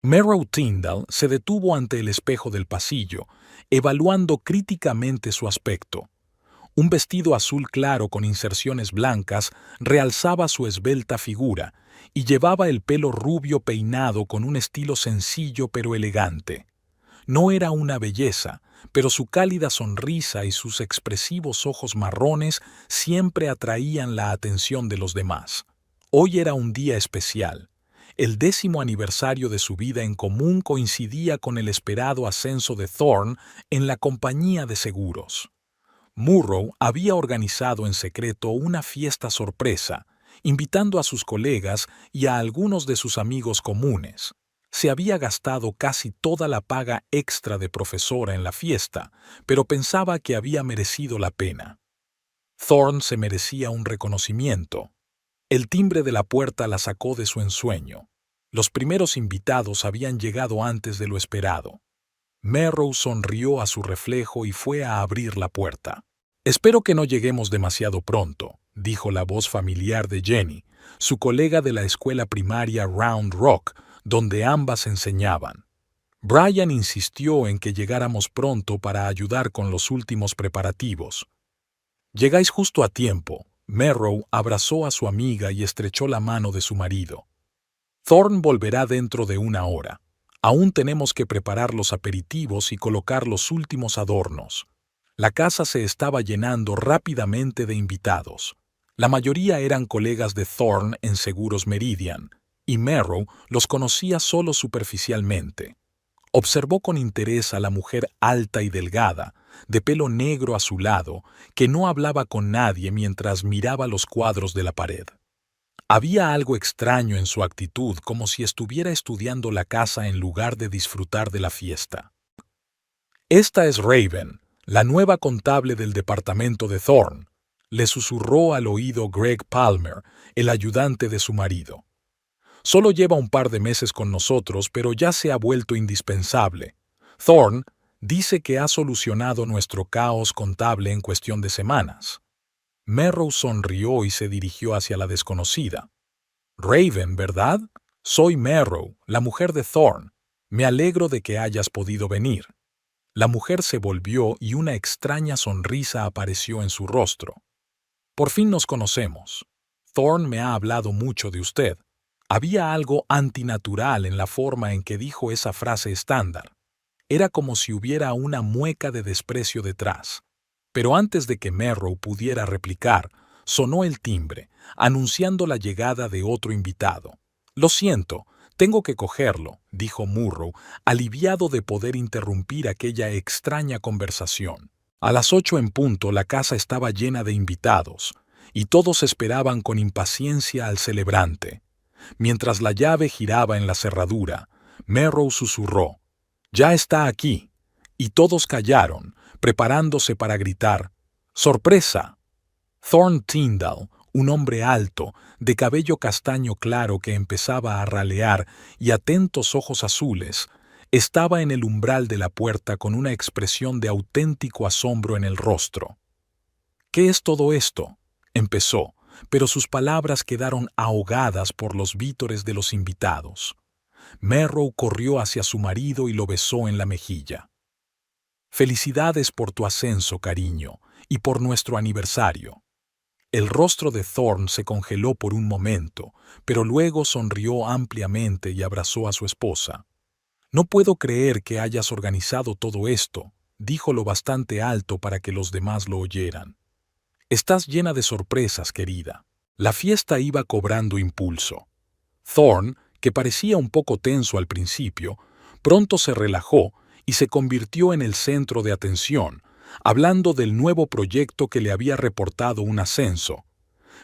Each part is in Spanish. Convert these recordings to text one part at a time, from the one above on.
Merrow Tyndall se detuvo ante el espejo del pasillo, evaluando críticamente su aspecto. Un vestido azul claro con inserciones blancas realzaba su esbelta figura y llevaba el pelo rubio peinado con un estilo sencillo pero elegante. No era una belleza, pero su cálida sonrisa y sus expresivos ojos marrones siempre atraían la atención de los demás. Hoy era un día especial. El 10º aniversario de su vida en común coincidía con el esperado ascenso de Thorne en la compañía de seguros. Murrow había organizado en secreto una fiesta sorpresa, invitando a sus colegas y a algunos de sus amigos comunes. Se había gastado casi toda la paga extra de profesora en la fiesta, pero pensaba que había merecido la pena. Thorne se merecía un reconocimiento. El timbre de la puerta la sacó de su ensueño. Los primeros invitados habían llegado antes de lo esperado. Merrow sonrió a su reflejo y fue a abrir la puerta. «Espero que no lleguemos demasiado pronto», dijo la voz familiar de Jenny, su colega de la escuela primaria Round Rock, donde ambas enseñaban. Brian insistió en que llegáramos pronto para ayudar con los últimos preparativos. «Llegáis justo a tiempo». Merrow abrazó a su amiga y estrechó la mano de su marido. «Thorne volverá dentro de una hora. Aún tenemos que preparar los aperitivos y colocar los últimos adornos». La casa se estaba llenando rápidamente de invitados. La mayoría eran colegas de Thorne en Seguros Meridian, y Merrow los conocía solo superficialmente. Observó con interés a la mujer alta y delgada, de pelo negro azulado, que no hablaba con nadie mientras miraba los cuadros de la pared. Había algo extraño en su actitud, como si estuviera estudiando la casa en lugar de disfrutar de la fiesta. «Esta es Raven, la nueva contable del departamento de Thorne», le susurró al oído Greg Palmer, el ayudante de su marido. «Solo lleva un par de meses con nosotros, pero ya se ha vuelto indispensable. Thorne dice que ha solucionado nuestro caos contable en cuestión de semanas». Merrow sonrió y se dirigió hacia la desconocida. «Raven, ¿verdad? Soy Merrow, la mujer de Thorne. Me alegro de que hayas podido venir». La mujer se volvió y una extraña sonrisa apareció en su rostro. «Por fin nos conocemos. Thorne me ha hablado mucho de usted». Había algo antinatural en la forma en que dijo esa frase estándar. Era como si hubiera una mueca de desprecio detrás. Pero antes de que Merrow pudiera replicar, sonó el timbre, anunciando la llegada de otro invitado. «Lo siento, tengo que cogerlo», dijo Murrow, aliviado de poder interrumpir aquella extraña conversación. A las 8 en punto la casa estaba llena de invitados, y todos esperaban con impaciencia al celebrante. Mientras la llave giraba en la cerradura, Merrow susurró: «Ya está aquí», y todos callaron, preparándose para gritar: «¡Sorpresa!». Thorne Tyndall, un hombre alto, de cabello castaño claro que empezaba a ralear y atentos ojos azules, estaba en el umbral de la puerta con una expresión de auténtico asombro en el rostro. «¿Qué es todo esto?», empezó, pero sus palabras quedaron ahogadas por los vítores de los invitados. Merrow corrió hacia su marido y lo besó en la mejilla. «Felicidades por tu ascenso, cariño, y por nuestro aniversario». El rostro de Thorne se congeló por un momento, pero luego sonrió ampliamente y abrazó a su esposa. «No puedo creer que hayas organizado todo esto», dijo lo bastante alto para que los demás lo oyeran. «Estás llena de sorpresas, querida». La fiesta iba cobrando impulso. Thorne, que parecía un poco tenso al principio, pronto se relajó y se convirtió en el centro de atención, hablando del nuevo proyecto que le había reportado un ascenso.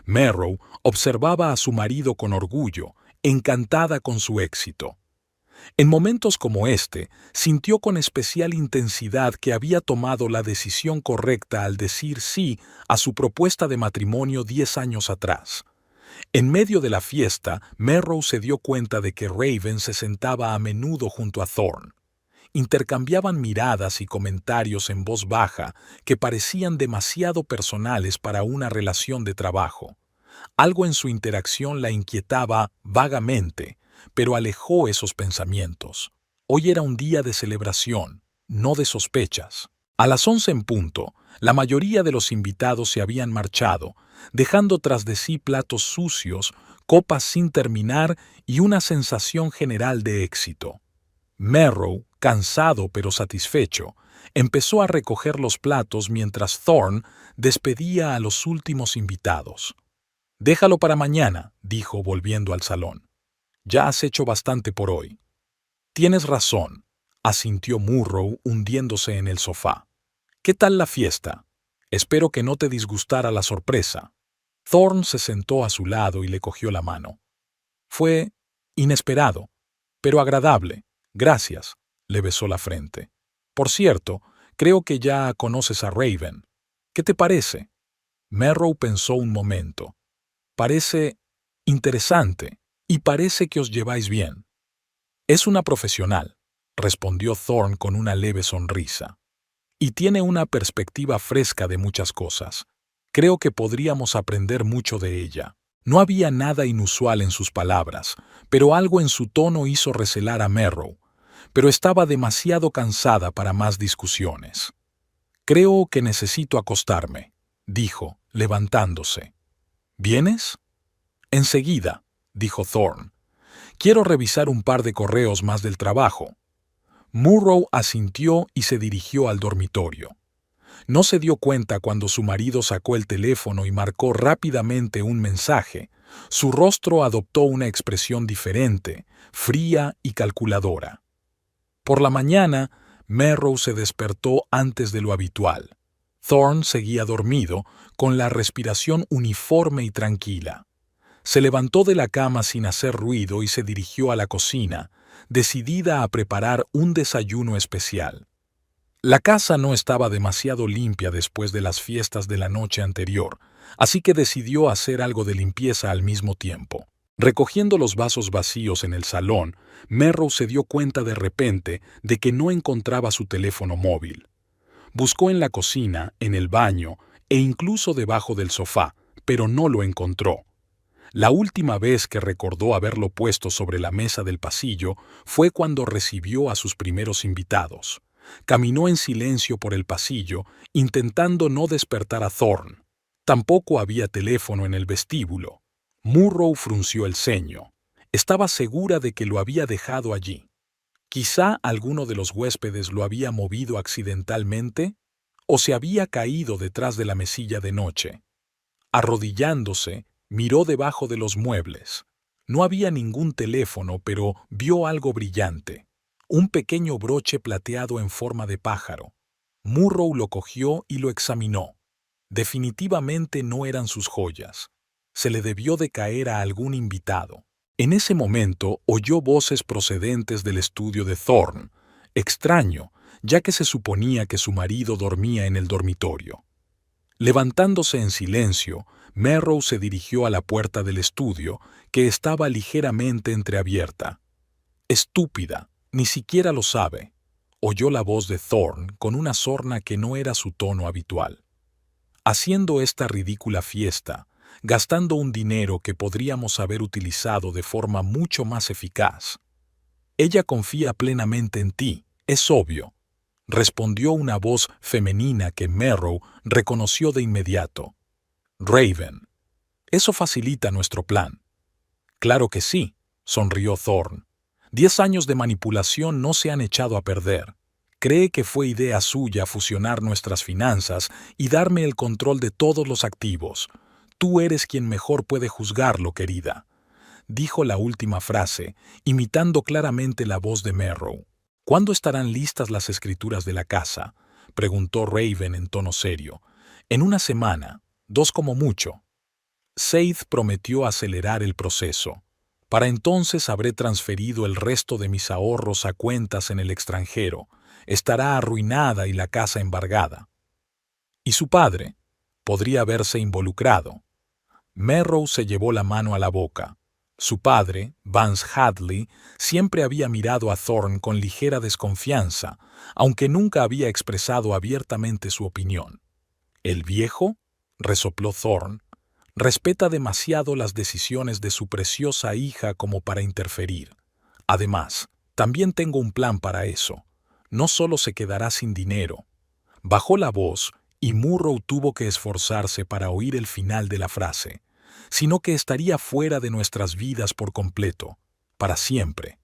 Merrow observaba a su marido con orgullo, encantada con su éxito. En momentos como este, sintió con especial intensidad que había tomado la decisión correcta al decir sí a su propuesta de matrimonio 10 años atrás. En medio de la fiesta, Merrow se dio cuenta de que Raven se sentaba a menudo junto a Thorne. Intercambiaban miradas y comentarios en voz baja que parecían demasiado personales para una relación de trabajo. Algo en su interacción la inquietaba vagamente, pero alejó esos pensamientos. Hoy era un día de celebración, no de sospechas. A las 11 en punto, la mayoría de los invitados se habían marchado, dejando tras de sí platos sucios, copas sin terminar y una sensación general de éxito. Merrow, cansado pero satisfecho, empezó a recoger los platos mientras Thorne despedía a los últimos invitados. «Déjalo para mañana», dijo volviendo al salón. «Ya has hecho bastante por hoy». «Tienes razón», asintió Murrow hundiéndose en el sofá. «¿Qué tal la fiesta? Espero que no te disgustara la sorpresa». Thorne se sentó a su lado y le cogió la mano. «Fue inesperado, pero agradable. Gracias», le besó la frente. «Por cierto, creo que ya conoces a Raven. ¿Qué te parece?» Merrow pensó un momento. «Parece interesante y parece que os lleváis bien». «Es una profesional», respondió Thorne con una leve sonrisa. «Y tiene una perspectiva fresca de muchas cosas. Creo que podríamos aprender mucho de ella». No había nada inusual en sus palabras, pero algo en su tono hizo recelar a Merrow. Pero estaba demasiado cansada para más discusiones. «Creo que necesito acostarme», dijo, levantándose. «¿Vienes?» «Enseguida», dijo Thorne. «Quiero revisar un par de correos más del trabajo». Murrow asintió y se dirigió al dormitorio. No se dio cuenta cuando su marido sacó el teléfono y marcó rápidamente un mensaje. Su rostro adoptó una expresión diferente, fría y calculadora. Por la mañana, Merrow se despertó antes de lo habitual. Thorne seguía dormido, con la respiración uniforme y tranquila. Se levantó de la cama sin hacer ruido y se dirigió a la cocina, decidida a preparar un desayuno especial. La casa no estaba demasiado limpia después de las fiestas de la noche anterior, así que decidió hacer algo de limpieza al mismo tiempo. Recogiendo los vasos vacíos en el salón, Merrow se dio cuenta de repente de que no encontraba su teléfono móvil. Buscó en la cocina, en el baño e incluso debajo del sofá, pero no lo encontró. La última vez que recordó haberlo puesto sobre la mesa del pasillo fue cuando recibió a sus primeros invitados. Caminó en silencio por el pasillo, intentando no despertar a Thorne. Tampoco había teléfono en el vestíbulo. Murrow frunció el ceño. Estaba segura de que lo había dejado allí. Quizá alguno de los huéspedes lo había movido accidentalmente o se había caído detrás de la mesilla de noche. Arrodillándose, miró debajo de los muebles. No había ningún teléfono, pero vio algo brillante. Un pequeño broche plateado en forma de pájaro. Murrow lo cogió y lo examinó. Definitivamente no eran sus joyas. Se le debió de caer a algún invitado. En ese momento oyó voces procedentes del estudio de Thorne. Extraño, ya que se suponía que su marido dormía en el dormitorio. Levantándose en silencio, Merrow se dirigió a la puerta del estudio, que estaba ligeramente entreabierta. «Estúpida, ni siquiera lo sabe», oyó la voz de Thorne con una sorna que no era su tono habitual. «Haciendo esta ridícula fiesta, gastando un dinero que podríamos haber utilizado de forma mucho más eficaz. Ella confía plenamente en ti, es obvio», respondió una voz femenina que Merrow reconoció de inmediato. «Raven. Eso facilita nuestro plan». «Claro que sí», sonrió Thorne. 10 años de manipulación no se han echado a perder. Cree que fue idea suya fusionar nuestras finanzas y darme el control de todos los activos. Tú eres quien mejor puede juzgarlo, querida», dijo la última frase, imitando claramente la voz de Merrow. «¿Cuándo estarán listas las escrituras de la casa?», preguntó Raven en tono serio. «En una semana, 2 como mucho». Seith prometió acelerar el proceso. «Para entonces habré transferido el resto de mis ahorros a cuentas en el extranjero. Estará arruinada y la casa embargada». «¿Y su padre? Podría verse involucrado». Merrow se llevó la mano a la boca. Su padre, Vance Hadley, siempre había mirado a Thorne con ligera desconfianza, aunque nunca había expresado abiertamente su opinión. «¿El viejo?», resopló Thorne. Respeta demasiado las decisiones de su preciosa hija como para interferir. Además, también tengo un plan para eso. No solo se quedará sin dinero. Bajó la voz y Murrow tuvo que esforzarse para oír el final de la frase, sino que estaría fuera de nuestras vidas por completo, para siempre.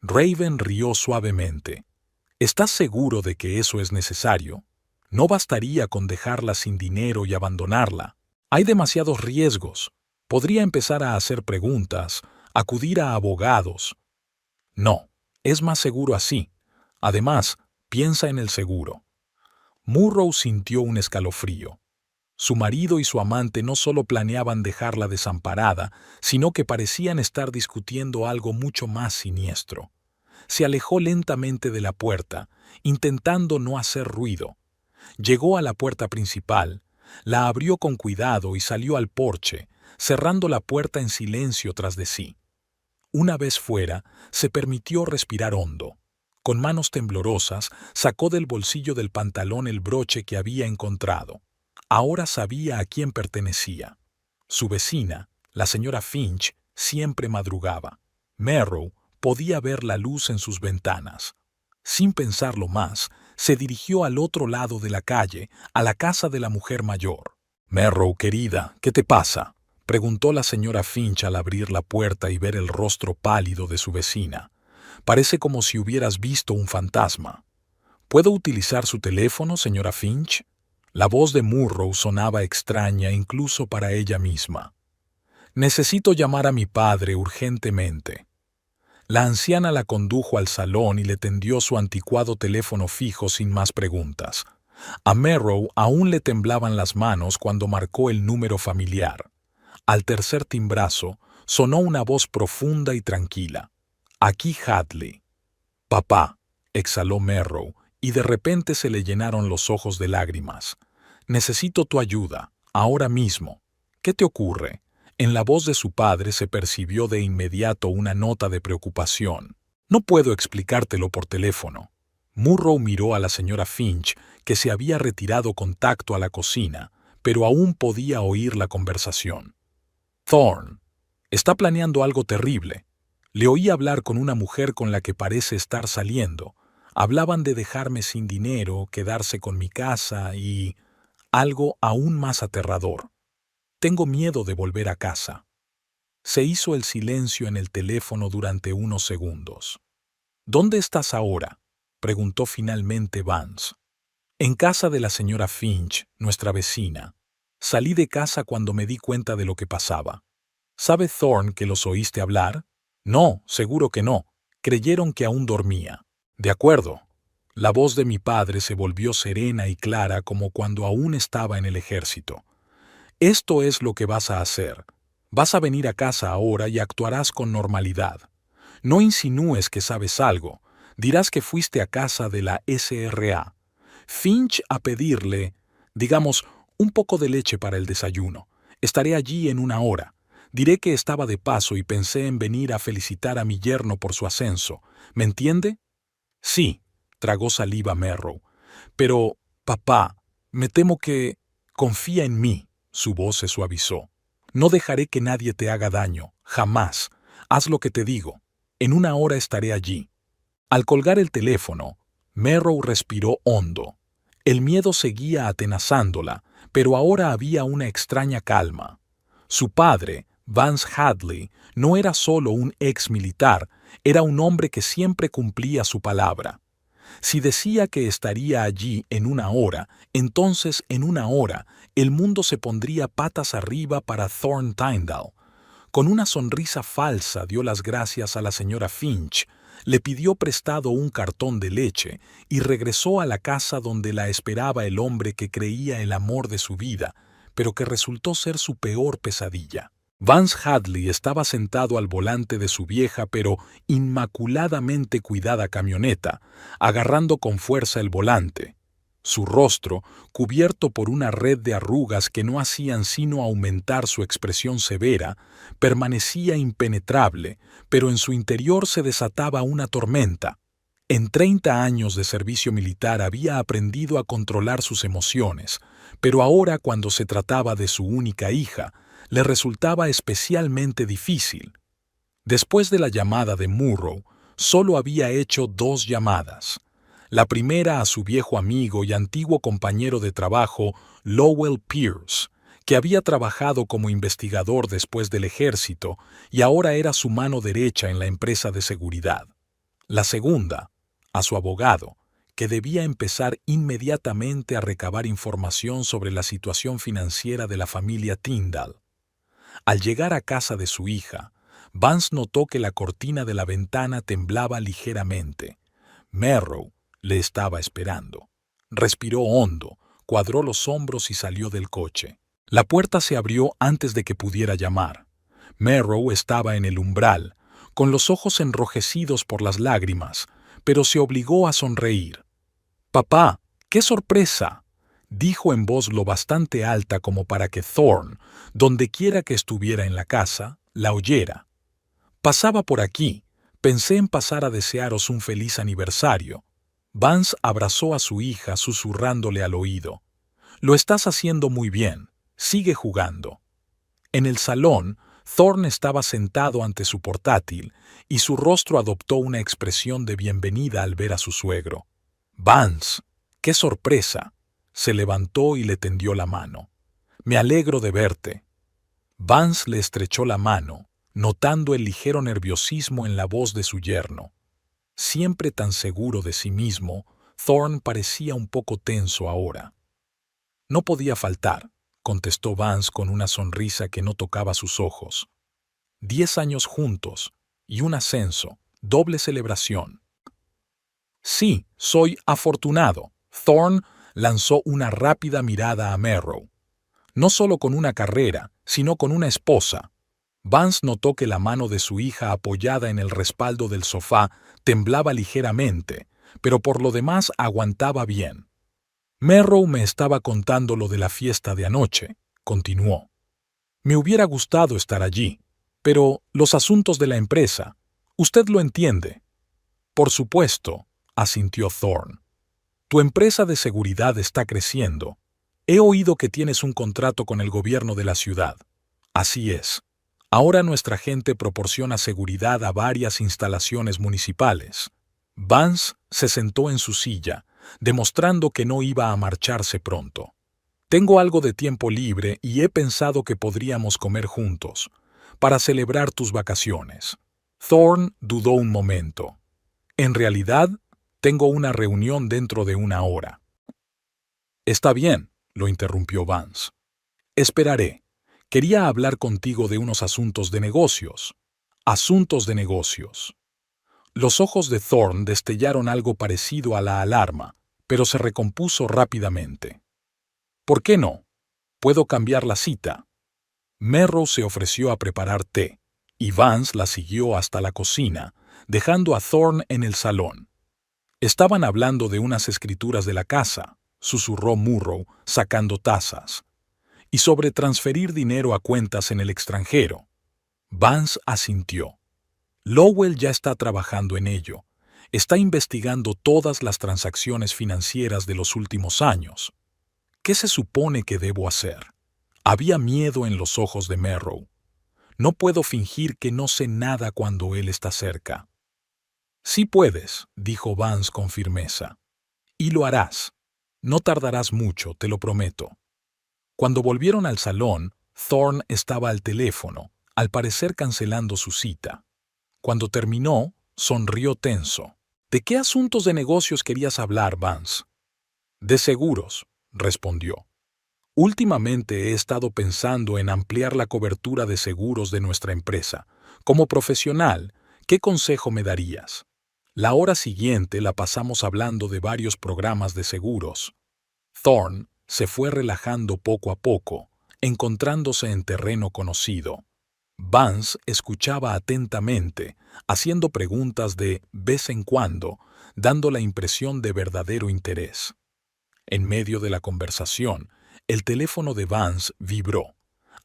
Raven rió suavemente. ¿Estás seguro de que eso es necesario? No bastaría con dejarla sin dinero y abandonarla. Hay demasiados riesgos. Podría empezar a hacer preguntas, acudir a abogados. No, es más seguro así. Además, piensa en el seguro. Murrow sintió un escalofrío. Su marido y su amante no solo planeaban dejarla desamparada, sino que parecían estar discutiendo algo mucho más siniestro. Se alejó lentamente de la puerta, intentando no hacer ruido. Llegó a la puerta principal, la abrió con cuidado y salió al porche, cerrando la puerta en silencio tras de sí. Una vez fuera, se permitió respirar hondo. Con manos temblorosas, sacó del bolsillo del pantalón el broche que había encontrado. Ahora sabía a quién pertenecía. Su vecina, la señora Finch, siempre madrugaba. Merrow podía ver la luz en sus ventanas. Sin pensarlo más, se dirigió al otro lado de la calle, a la casa de la mujer mayor. «Merrow, querida, ¿qué te pasa?», preguntó la señora Finch al abrir la puerta y ver el rostro pálido de su vecina. «Parece como si hubieras visto un fantasma». «¿Puedo utilizar su teléfono, señora Finch?». La voz de Murrow sonaba extraña incluso para ella misma. «Necesito llamar a mi padre urgentemente». La anciana la condujo al salón y le tendió su anticuado teléfono fijo sin más preguntas. A Merrow aún le temblaban las manos cuando marcó el número familiar. Al tercer timbrazo, sonó una voz profunda y tranquila. «Aquí Hadley». «Papá», exhaló Merrow, y de repente se le llenaron los ojos de lágrimas. «Necesito tu ayuda, ahora mismo. ¿Qué te ocurre?». En la voz de su padre se percibió de inmediato una nota de preocupación. «No puedo explicártelo por teléfono». Murrow miró a la señora Finch, que se había retirado con tacto a la cocina, pero aún podía oír la conversación. «Thorne está planeando algo terrible. Le oí hablar con una mujer con la que parece estar saliendo. Hablaban de dejarme sin dinero, quedarse con mi casa y... algo aún más aterrador. Tengo miedo de volver a casa». Se hizo el silencio en el teléfono durante unos segundos. «¿Dónde estás ahora?», preguntó finalmente Vance. «En casa de la señora Finch, nuestra vecina. Salí de casa cuando me di cuenta de lo que pasaba». «¿Sabe Thorne que los oíste hablar?». «No, seguro que no. Creyeron que aún dormía». «De acuerdo». La voz de mi padre se volvió serena y clara como cuando aún estaba en el ejército. «Esto es lo que vas a hacer. Vas a venir a casa ahora y actuarás con normalidad. No insinúes que sabes algo. Dirás que fuiste a casa de la SRA. Finch a pedirle, digamos, un poco de leche para el desayuno. Estaré allí en una hora. Diré que estaba de paso y pensé en venir a felicitar a mi yerno por su ascenso. ¿Me entiende?». «Sí», tragó saliva Merrow. «Pero, papá, me temo que... confía en mí». Su voz se suavizó. «No dejaré que nadie te haga daño, jamás. Haz lo que te digo. En una hora estaré allí». Al colgar el teléfono, Merrow respiró hondo. El miedo seguía atenazándola, pero ahora había una extraña calma. Su padre, Vance Hadley, no era solo un ex militar, era un hombre que siempre cumplía su palabra. Si decía que estaría allí en una hora, entonces en una hora el mundo se pondría patas arriba para Thorne Tyndall. Con una sonrisa falsa dio las gracias a la señora Finch, le pidió prestado un cartón de leche y regresó a la casa donde la esperaba el hombre que creía el amor de su vida, pero que resultó ser su peor pesadilla. Vance Hadley estaba sentado al volante de su vieja pero inmaculadamente cuidada camioneta, agarrando con fuerza el volante. Su rostro, cubierto por una red de arrugas que no hacían sino aumentar su expresión severa, permanecía impenetrable, pero en su interior se desataba una tormenta. En 30 años de servicio militar había aprendido a controlar sus emociones, pero ahora, cuando se trataba de su única hija, le resultaba especialmente difícil. Después de la llamada de Murrow, solo había hecho 2 llamadas. La primera a su viejo amigo y antiguo compañero de trabajo, Lowell Pierce, que había trabajado como investigador después del ejército y ahora era su mano derecha en la empresa de seguridad. La segunda, a su abogado, que debía empezar inmediatamente a recabar información sobre la situación financiera de la familia Tyndall. Al llegar a casa de su hija, Vance notó que la cortina de la ventana temblaba ligeramente. Merrow le estaba esperando. Respiró hondo, cuadró los hombros y salió del coche. La puerta se abrió antes de que pudiera llamar. Merrow estaba en el umbral, con los ojos enrojecidos por las lágrimas, pero se obligó a sonreír. «Papá, qué sorpresa», dijo en voz lo bastante alta como para que Thorne, dondequiera que estuviera en la casa, la oyera. «Pasaba por aquí. Pensé en pasar a desearos un feliz aniversario». Vance abrazó a su hija susurrándole al oído. «Lo estás haciendo muy bien. Sigue jugando». En el salón, Thorne estaba sentado ante su portátil y su rostro adoptó una expresión de bienvenida al ver a su suegro. «Vance, qué sorpresa». Se levantó y le tendió la mano. «Me alegro de verte». Vance le estrechó la mano, notando el ligero nerviosismo en la voz de su yerno. Siempre tan seguro de sí mismo, Thorne parecía un poco tenso ahora. «No podía faltar», contestó Vance con una sonrisa que no tocaba sus ojos. 10 años juntos, y un ascenso, doble celebración. «Sí, soy afortunado». Thorne lanzó una rápida mirada a Merrow. «No solo con una carrera, sino con una esposa». Vance notó que la mano de su hija apoyada en el respaldo del sofá temblaba ligeramente, pero por lo demás aguantaba bien. «Merrow me estaba contando lo de la fiesta de anoche», continuó. «Me hubiera gustado estar allí, pero los asuntos de la empresa, usted lo entiende». «Por supuesto», asintió Thorne. «Tu empresa de seguridad está creciendo. He oído que tienes un contrato con el gobierno de la ciudad». «Así es. Ahora nuestra gente proporciona seguridad a varias instalaciones municipales». Vance se sentó en su silla, demostrando que no iba a marcharse pronto. «Tengo algo de tiempo libre y he pensado que podríamos comer juntos, para celebrar tus vacaciones». Thorne dudó un momento. «En realidad, tengo una reunión dentro de 1 hora». «Está bien», lo interrumpió Vance. «Esperaré. Quería hablar contigo de unos asuntos de negocios». «Asuntos de negocios». Los ojos de Thorne destellaron algo parecido a la alarma, pero se recompuso rápidamente. «¿Por qué no? Puedo cambiar la cita». Merrow se ofreció a preparar té, y Vance la siguió hasta la cocina, dejando a Thorne en el salón. «Estaban hablando de unas escrituras de la casa», susurró Murrow, sacando tazas. «Y sobre transferir dinero a cuentas en el extranjero». Vance asintió. «Lowell ya está trabajando en ello. Está investigando todas las transacciones financieras de los últimos años. ¿Qué se supone que debo hacer?». Había miedo en los ojos de Merrow. «No puedo fingir que no sé nada cuando él está cerca». «Sí puedes», dijo Vance con firmeza. «Y lo harás. No tardarás mucho, te lo prometo». Cuando volvieron al salón, Thorne estaba al teléfono, al parecer cancelando su cita. Cuando terminó, sonrió tenso. «¿De qué asuntos de negocios querías hablar, Vance?» «De seguros», respondió. «Últimamente he estado pensando en ampliar la cobertura de seguros de nuestra empresa. Como profesional, ¿qué consejo me darías?». La hora siguiente la pasamos hablando de varios programas de seguros. Thorne se fue relajando poco a poco, encontrándose en terreno conocido. Vance escuchaba atentamente, haciendo preguntas de vez en cuando, dando la impresión de verdadero interés. En medio de la conversación, el teléfono de Vance vibró.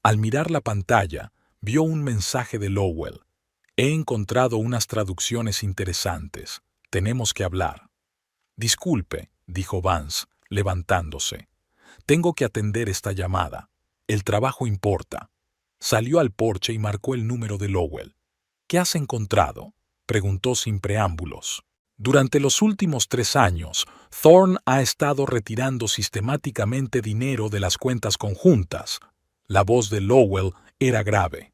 Al mirar la pantalla, vio un mensaje de Lowell. «He encontrado unas traducciones interesantes. Tenemos que hablar». «Disculpe», dijo Vance, levantándose. «Tengo que atender esta llamada. El trabajo importa». Salió al porche y marcó el número de Lowell. «¿Qué has encontrado?», preguntó sin preámbulos. Durante los últimos 3 años, Thorne ha estado retirando sistemáticamente dinero de las cuentas conjuntas. La voz de Lowell era grave.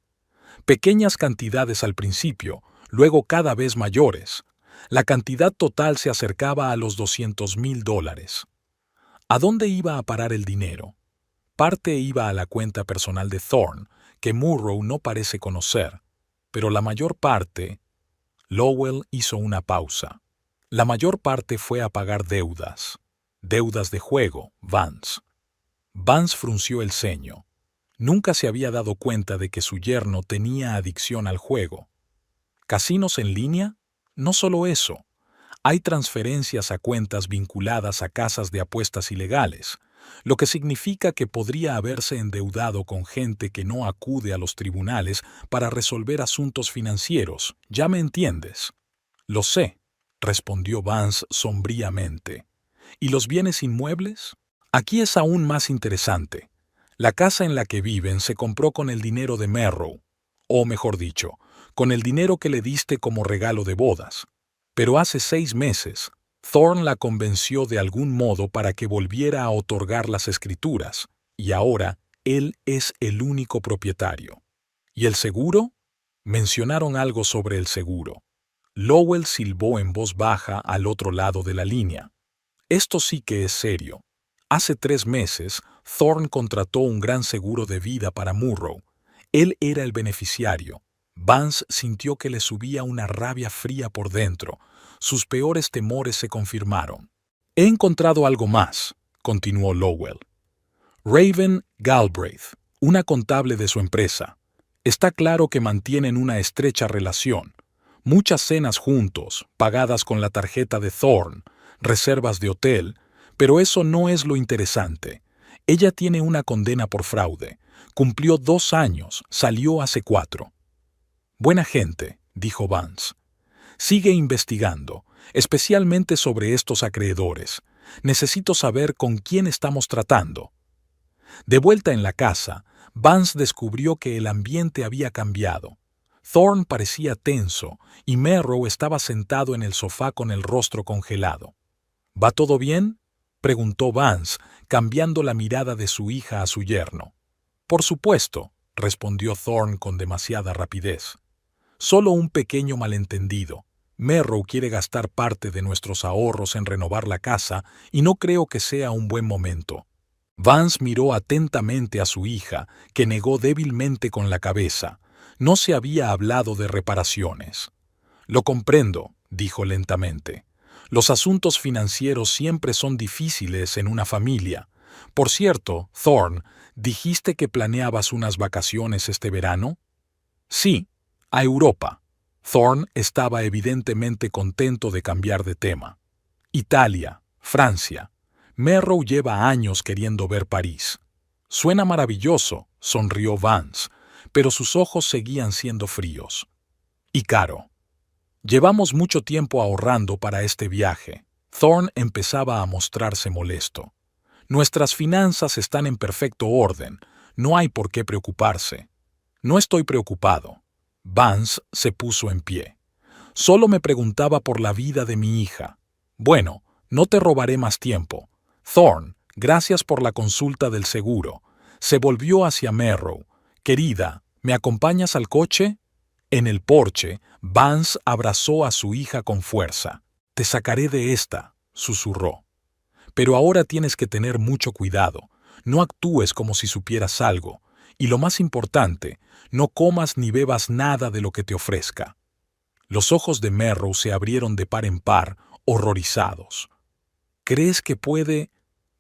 Pequeñas cantidades al principio, luego cada vez mayores. La cantidad total se acercaba a los $200,000. ¿A dónde iba a parar el dinero? Parte iba a la cuenta personal de Thorne, que Murrow no parece conocer, pero la mayor parte... Lowell hizo una pausa. La mayor parte fue a pagar deudas. Deudas de juego, Vance. Vance frunció el ceño. Nunca se había dado cuenta de que su yerno tenía adicción al juego. ¿Casinos en línea? No solo eso. Hay transferencias a cuentas vinculadas a casas de apuestas ilegales, lo que significa que podría haberse endeudado con gente que no acude a los tribunales para resolver asuntos financieros. ¿Ya me entiendes? Lo sé, respondió Vance sombríamente. ¿Y los bienes inmuebles? Aquí es aún más interesante. La casa en la que viven se compró con el dinero de Merrow, o mejor dicho, con el dinero que le diste como regalo de bodas. Pero hace 6 meses, Thorne la convenció de algún modo para que volviera a otorgar las escrituras, y ahora él es el único propietario. ¿Y el seguro? Mencionaron algo sobre el seguro. Lowell silbó en voz baja al otro lado de la línea. Esto sí que es serio. Hace 3 meses, Thorne contrató un gran seguro de vida para Murrow. Él era el beneficiario. Vance sintió que le subía una rabia fría por dentro. Sus peores temores se confirmaron. «He encontrado algo más», continuó Lowell. «Raven Galbraith, una contable de su empresa. Está claro que mantienen una estrecha relación. Muchas cenas juntos, pagadas con la tarjeta de Thorne, reservas de hotel, pero eso no es lo interesante. Ella tiene una condena por fraude. Cumplió 2 años, salió hace 4. «Buena gente», dijo Vance. «Sigue investigando, especialmente sobre estos acreedores. Necesito saber con quién estamos tratando». De vuelta en la casa, Vance descubrió que el ambiente había cambiado. Thorne parecía tenso y Merrow estaba sentado en el sofá con el rostro congelado. «¿Va todo bien?», preguntó Vance, cambiando la mirada de su hija a su yerno. «Por supuesto», respondió Thorne con demasiada rapidez. «Solo un pequeño malentendido. Merrow quiere gastar parte de nuestros ahorros en renovar la casa y no creo que sea un buen momento». Vance miró atentamente a su hija, que negó débilmente con la cabeza. No se había hablado de reparaciones. «Lo comprendo», dijo lentamente. «Los asuntos financieros siempre son difíciles en una familia. Por cierto, Thorne, ¿dijiste que planeabas unas vacaciones este verano?» «Sí, a Europa». Thorne estaba evidentemente contento de cambiar de tema. «Italia, Francia. Merrow lleva años queriendo ver París». «Suena maravilloso», sonrió Vance, pero sus ojos seguían siendo fríos. «Y caro». «Llevamos mucho tiempo ahorrando para este viaje». Thorne empezaba a mostrarse molesto. «Nuestras finanzas están en perfecto orden. No hay por qué preocuparse». «No estoy preocupado». Vance se puso en pie. «Solo me preguntaba por la vida de mi hija». «Bueno, no te robaré más tiempo. Thorne, gracias por la consulta del seguro». Se volvió hacia Merrow. «Querida, ¿me acompañas al coche?» En el porche, Vance abrazó a su hija con fuerza. «Te sacaré de esta», susurró. «Pero ahora tienes que tener mucho cuidado. No actúes como si supieras algo. Y lo más importante, no comas ni bebas nada de lo que te ofrezca». Los ojos de Merrow se abrieron de par en par, horrorizados. «¿Crees que puede...?»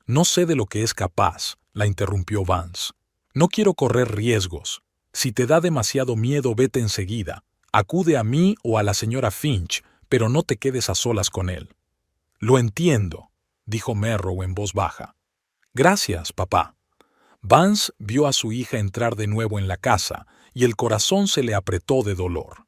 «No sé de lo que es capaz», la interrumpió Vance. «No quiero correr riesgos. Si te da demasiado miedo, vete enseguida. Acude a mí o a la señora Finch, pero no te quedes a solas con él». «Lo entiendo», dijo Merrow en voz baja. «Gracias, papá». Vance vio a su hija entrar de nuevo en la casa y el corazón se le apretó de dolor.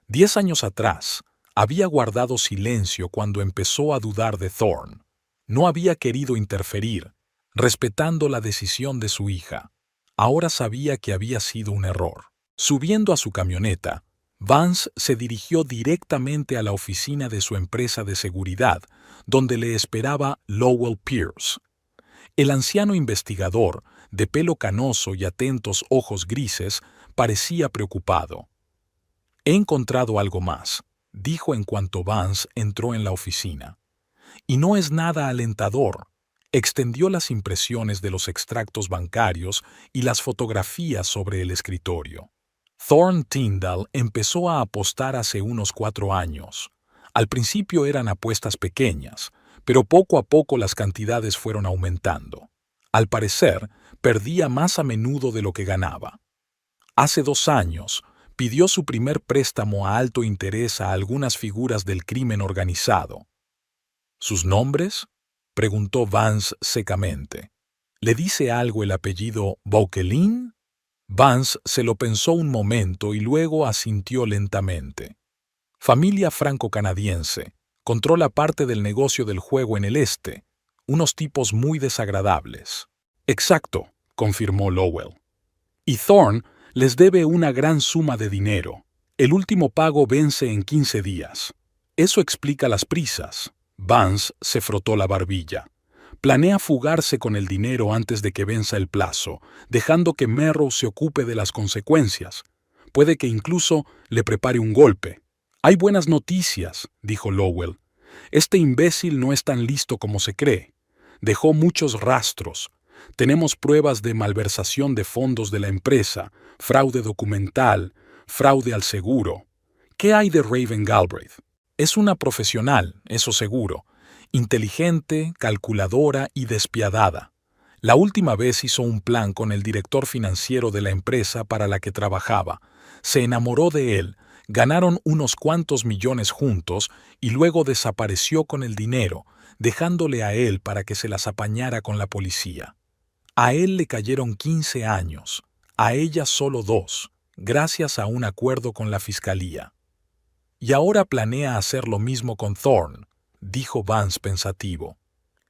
10 años atrás, había guardado silencio cuando empezó a dudar de Thorne. No había querido interferir, respetando la decisión de su hija. ahora sabía que había sido un error. Subiendo a su camioneta, Vance se dirigió directamente a la oficina de su empresa de seguridad, donde le esperaba Lowell Pierce. El anciano investigador, de pelo canoso y atentos ojos grises, parecía preocupado. «He encontrado algo más», dijo en cuanto Vance entró en la oficina. «Y no es nada alentador». Extendió las impresiones de los extractos bancarios y las fotografías sobre el escritorio. Thorne Tyndall empezó a apostar hace unos 4 años. Al principio eran apuestas pequeñas, pero poco a poco las cantidades fueron aumentando. Al parecer, perdía más a menudo de lo que ganaba. Hace 2 años, pidió su primer préstamo a alto interés a algunas figuras del crimen organizado. ¿Sus nombres?, preguntó Vance secamente. ¿Le dice algo el apellido Vauquelin? Vance se lo pensó un momento y luego asintió lentamente. Familia franco-canadiense. Controla parte del negocio del juego en el este. Unos tipos muy desagradables. Exacto, confirmó Lowell. Y Thorne les debe una gran suma de dinero. El último pago vence en 15 días. Eso explica las prisas. Vance se frotó la barbilla. Planea fugarse con el dinero antes de que venza el plazo, dejando que Merrow se ocupe de las consecuencias. Puede que incluso le prepare un golpe. «Hay buenas noticias», dijo Lowell. «Este imbécil no es tan listo como se cree. Dejó muchos rastros. Tenemos pruebas de malversación de fondos de la empresa, fraude documental, fraude al seguro. ¿Qué hay de Raven Galbraith? Es una profesional, eso seguro. Inteligente, calculadora y despiadada. La última vez hizo un plan con el director financiero de la empresa para la que trabajaba. Se enamoró de él, ganaron unos cuantos millones juntos y luego desapareció con el dinero, dejándole a él para que se las apañara con la policía. A él le cayeron 15 años, a ella solo 2, gracias a un acuerdo con la fiscalía. Y ahora planea hacer lo mismo con Thorne, dijo Vance pensativo.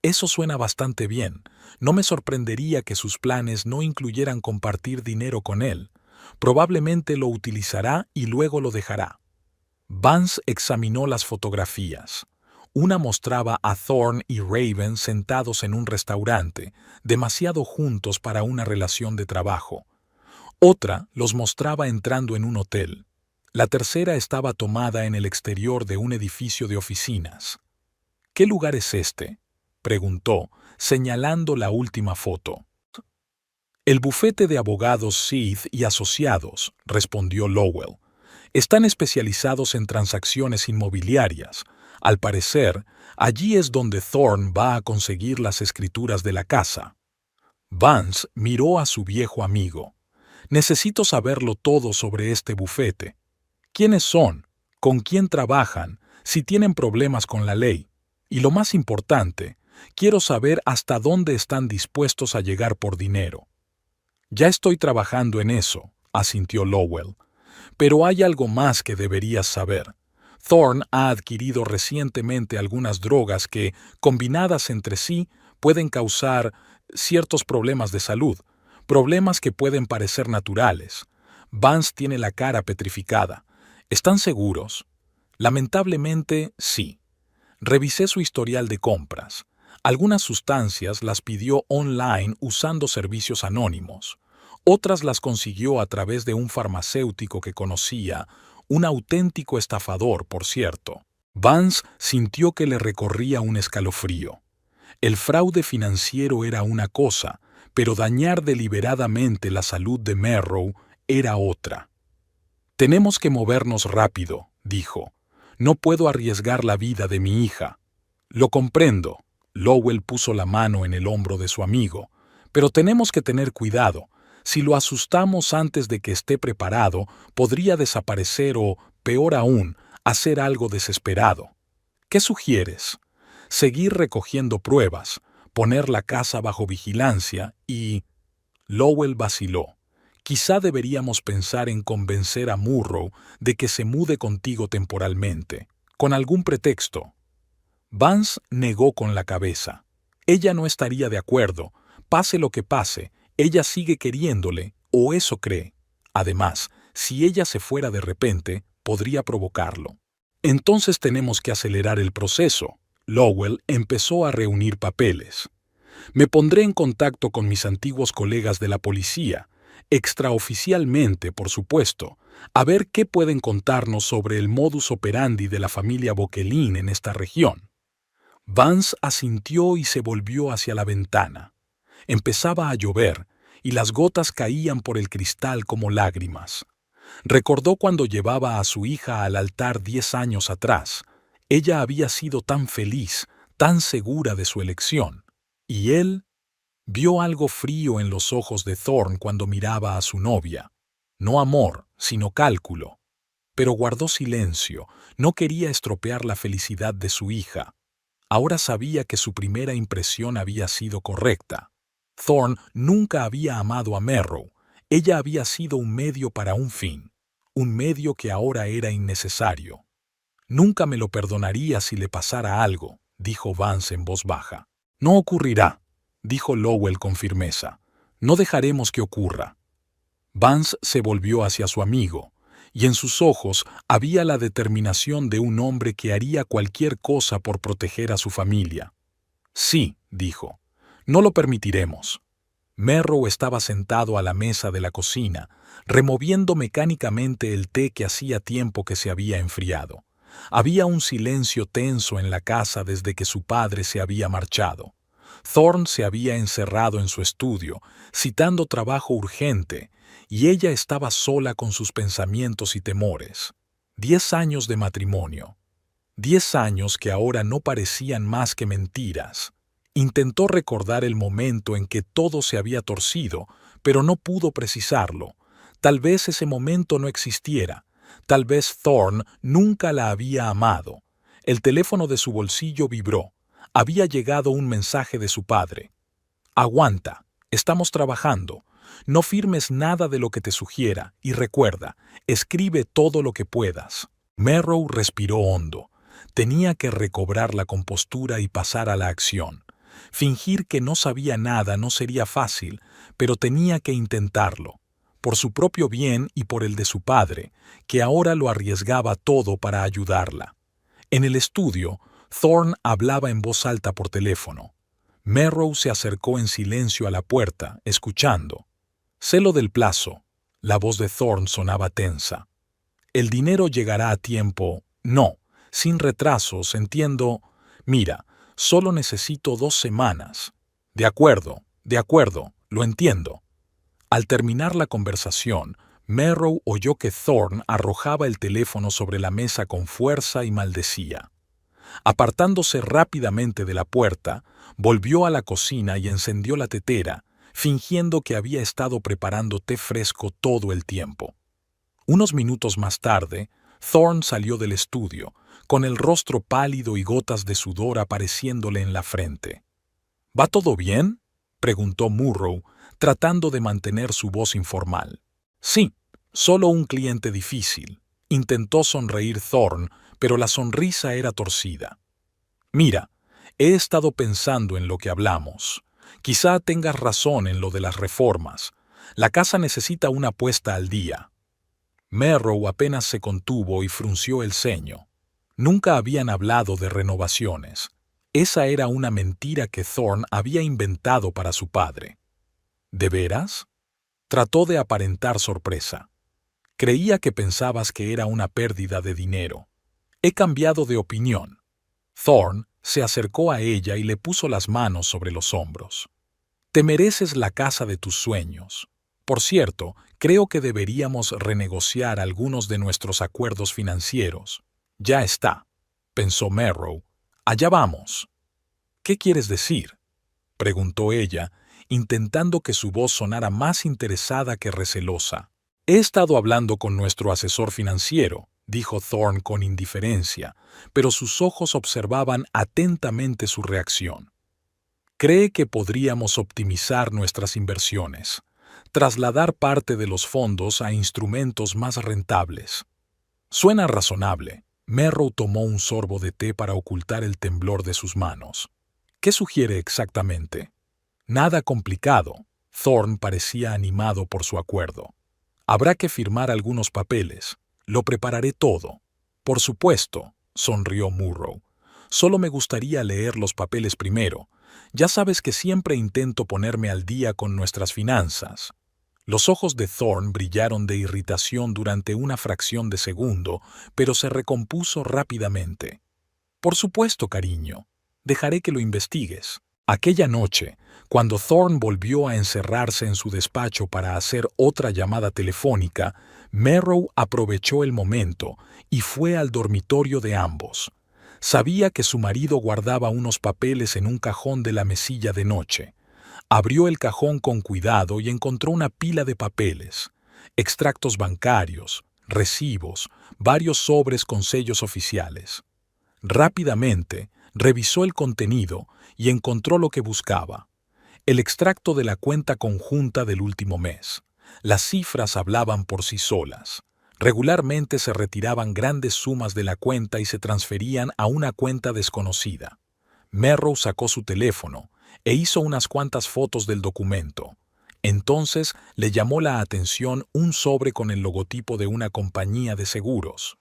Eso suena bastante bien. No me sorprendería que sus planes no incluyeran compartir dinero con él. Probablemente lo utilizará y luego lo dejará. Vance examinó las fotografías. Una mostraba a Thorne y Raven sentados en un restaurante, demasiado juntos para una relación de trabajo. Otra los mostraba entrando en un hotel. La tercera estaba tomada en el exterior de un edificio de oficinas. «¿Qué lugar es este?», preguntó, señalando la última foto. «El bufete de abogados Seith y Asociados», respondió Lowell. «Están especializados en transacciones inmobiliarias. Al parecer, allí es donde Thorne va a conseguir las escrituras de la casa». Vance miró a su viejo amigo. «Necesito saberlo todo sobre este bufete. ¿Quiénes son? ¿Con quién trabajan? Si tienen problemas con la ley. Y lo más importante, quiero saber hasta dónde están dispuestos a llegar por dinero». «Ya estoy trabajando en eso», asintió Lowell. «Pero hay algo más que deberías saber. Thorne ha adquirido recientemente algunas drogas que, combinadas entre sí, pueden causar ciertos problemas de salud, problemas que pueden parecer naturales. Vance tiene la cara petrificada. ¿Están seguros?» «Lamentablemente, sí. Revisé su historial de compras. Algunas sustancias las pidió online usando servicios anónimos. Otras las consiguió a través de un farmacéutico que conocía, un auténtico estafador, por cierto». Vance sintió que le recorría un escalofrío. El fraude financiero era una cosa, pero dañar deliberadamente la salud de Merrow era otra. «Tenemos que movernos rápido», dijo. «No puedo arriesgar la vida de mi hija». «Lo comprendo». Lowell puso la mano en el hombro de su amigo. «Pero tenemos que tener cuidado. Si lo asustamos antes de que esté preparado, podría desaparecer o, peor aún, hacer algo desesperado. ¿Qué sugieres?» «Seguir recogiendo pruebas, poner la casa bajo vigilancia y...» Lowell vaciló. «Quizá deberíamos pensar en convencer a Murrow de que se mude contigo temporalmente, con algún pretexto». Vance negó con la cabeza. Ella no estaría de acuerdo, pase lo que pase, Ella sigue queriéndole, o eso cree. Además, si ella se fuera de repente, podría provocarlo. Entonces tenemos que acelerar el proceso. Lowell empezó a reunir papeles. Me pondré en contacto con mis antiguos colegas de la policía, extraoficialmente, por supuesto, a ver qué pueden contarnos sobre el modus operandi de la familia Bocquelin en esta región. Vance asintió y se volvió hacia la ventana. Empezaba a llover, y las gotas caían por el cristal como lágrimas. Recordó cuando llevaba a su hija al altar 10 años atrás. Ella había sido tan feliz, tan segura de su elección. Y él vio algo frío en los ojos de Thorne cuando miraba a su novia. No amor, sino cálculo. Pero guardó silencio, no quería estropear la felicidad de su hija. Ahora sabía que su primera impresión había sido correcta. Thorne nunca había amado a Merrow. Ella había sido un medio para un fin, un medio que ahora era innecesario. Nunca me lo perdonaría si le pasara algo, dijo Vance en voz baja. No ocurrirá, dijo Lowell con firmeza. No dejaremos que ocurra. Vance se volvió hacia su amigo, y en sus ojos había la determinación de un hombre que haría cualquier cosa por proteger a su familia. Sí, dijo, no lo permitiremos. Merrow estaba sentado a la mesa de la cocina, removiendo mecánicamente el té que hacía tiempo que se había enfriado. Había un silencio tenso en la casa desde que su padre se había marchado. Thorne se había encerrado en su estudio, citando trabajo urgente, y ella estaba sola con sus pensamientos y temores. 10 años de matrimonio. 10 años que ahora no parecían más que mentiras. Intentó recordar el momento en que todo se había torcido, pero no pudo precisarlo. Tal vez ese momento no existiera. Tal vez Thorne nunca la había amado. El teléfono de su bolsillo vibró. Había llegado un mensaje de su padre. Aguanta, estamos trabajando. No firmes nada de lo que te sugiera y recuerda, escribe todo lo que puedas. Merrow respiró hondo. Tenía que recobrar la compostura y pasar a la acción. Fingir que no sabía nada no sería fácil, pero tenía que intentarlo, por su propio bien y por el de su padre, que ahora lo arriesgaba todo para ayudarla. En el estudio, Thorne hablaba en voz alta por teléfono. Merrow se acercó en silencio a la puerta, escuchando. Sé lo del plazo. La voz de Thorne sonaba tensa. El dinero llegará a tiempo. No, sin retrasos, entiendo. Mira, solo necesito 2 semanas. De acuerdo, lo entiendo. Al terminar la conversación, Merrow oyó que Thorne arrojaba el teléfono sobre la mesa con fuerza y maldecía. Apartándose rápidamente de la puerta, volvió a la cocina y encendió la tetera, fingiendo que había estado preparando té fresco todo el tiempo. Unos minutos más tarde, Thorne salió del estudio, con el rostro pálido y gotas de sudor apareciéndole en la frente. ¿Va todo bien?, preguntó Murrow, tratando de mantener su voz informal. Sí, solo un cliente difícil. Intentó sonreír Thorne, pero la sonrisa era torcida. Mira, he estado pensando en lo que hablamos. Quizá tengas razón en lo de las reformas. La casa necesita una puesta al día. Merrow apenas se contuvo y frunció el ceño. Nunca habían hablado de renovaciones. Esa era una mentira que Thorne había inventado para su padre. ¿De veras? Trató de aparentar sorpresa. Creía que pensabas que era una pérdida de dinero. He cambiado de opinión. Thorne se acercó a ella y le puso las manos sobre los hombros. Te mereces la casa de tus sueños. Por cierto, creo que deberíamos renegociar algunos de nuestros acuerdos financieros. Ya está, pensó Merrow. Allá vamos. ¿Qué quieres decir?, preguntó ella, intentando que su voz sonara más interesada que recelosa. He estado hablando con nuestro asesor financiero, dijo Thorne con indiferencia, pero sus ojos observaban atentamente su reacción. Cree que podríamos optimizar nuestras inversiones, trasladar parte de los fondos a instrumentos más rentables. Suena razonable. Merrow tomó un sorbo de té para ocultar el temblor de sus manos. ¿Qué sugiere exactamente? Nada complicado. Thorne parecía animado por su acuerdo. Habrá que firmar algunos papeles. Lo prepararé todo. Por supuesto, sonrió Murrow. Solo me gustaría leer los papeles primero. Ya sabes que siempre intento ponerme al día con nuestras finanzas. Los ojos de Thorne brillaron de irritación durante una fracción de segundo, pero se recompuso rápidamente. Por supuesto, cariño. Dejaré que lo investigues. Aquella noche, cuando Thorne volvió a encerrarse en su despacho para hacer otra llamada telefónica, Merrow aprovechó el momento y fue al dormitorio de ambos. Sabía que su marido guardaba unos papeles en un cajón de la mesilla de noche. Abrió el cajón con cuidado y encontró una pila de papeles, extractos bancarios, recibos, varios sobres con sellos oficiales. Rápidamente, revisó el contenido y encontró lo que buscaba. El extracto de la cuenta conjunta del último mes. Las cifras hablaban por sí solas. Regularmente se retiraban grandes sumas de la cuenta y se transferían a una cuenta desconocida. Merrow sacó su teléfono e hizo unas cuantas fotos del documento. Entonces le llamó la atención un sobre con el logotipo de una compañía de seguros.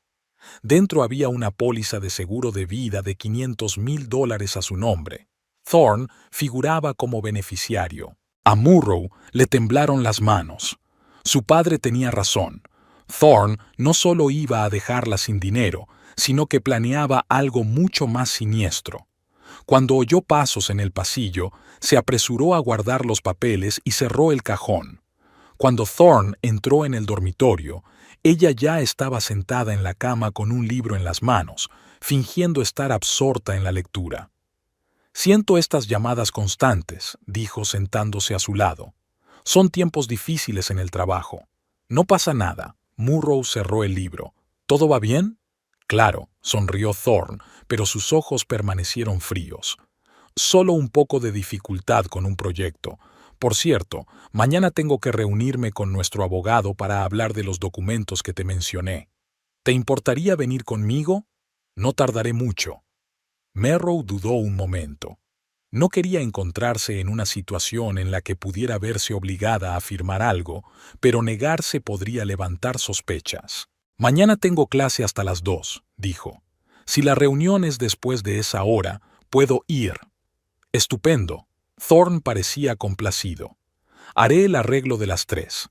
Dentro había una póliza de seguro de vida de $500,000 a su nombre. Thorne figuraba como beneficiario. A Murrow le temblaron las manos. Su padre tenía razón. Thorne no solo iba a dejarla sin dinero, sino que planeaba algo mucho más siniestro. Cuando oyó pasos en el pasillo, se apresuró a guardar los papeles y cerró el cajón. Cuando Thorne entró en el dormitorio, ella ya estaba sentada en la cama con un libro en las manos, fingiendo estar absorta en la lectura. «Siento estas llamadas constantes», dijo sentándose a su lado. «Son tiempos difíciles en el trabajo». «No pasa nada». Murrow cerró el libro. «¿Todo va bien?» «Claro», sonrió Thorne, pero sus ojos permanecieron fríos. «Solo un poco de dificultad con un proyecto. Por cierto, mañana tengo que reunirme con nuestro abogado para hablar de los documentos que te mencioné. ¿Te importaría venir conmigo? No tardaré mucho». Merrow dudó un momento. No quería encontrarse en una situación en la que pudiera verse obligada a firmar algo, pero negarse podría levantar sospechas. «Mañana tengo clase hasta las 2», dijo. «Si la reunión es después de esa hora, puedo ir». «Estupendo». Thorne parecía complacido. «Haré el arreglo de las 3».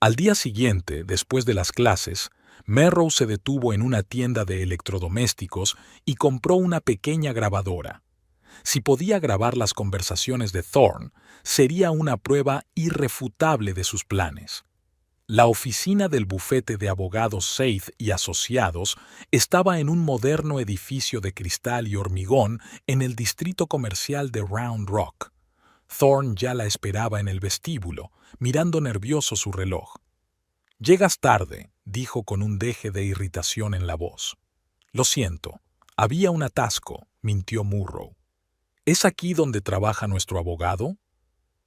Al día siguiente, después de las clases, Merrow se detuvo en una tienda de electrodomésticos y compró una pequeña grabadora. Si podía grabar las conversaciones de Thorne, sería una prueba irrefutable de sus planes. La oficina del bufete de abogados Seith y Asociados estaba en un moderno edificio de cristal y hormigón en el distrito comercial de Round Rock. Thorne ya la esperaba en el vestíbulo, mirando nervioso su reloj. «Llegas tarde», dijo con un deje de irritación en la voz. «Lo siento, había un atasco», mintió Murrow. «¿Es aquí donde trabaja nuestro abogado?»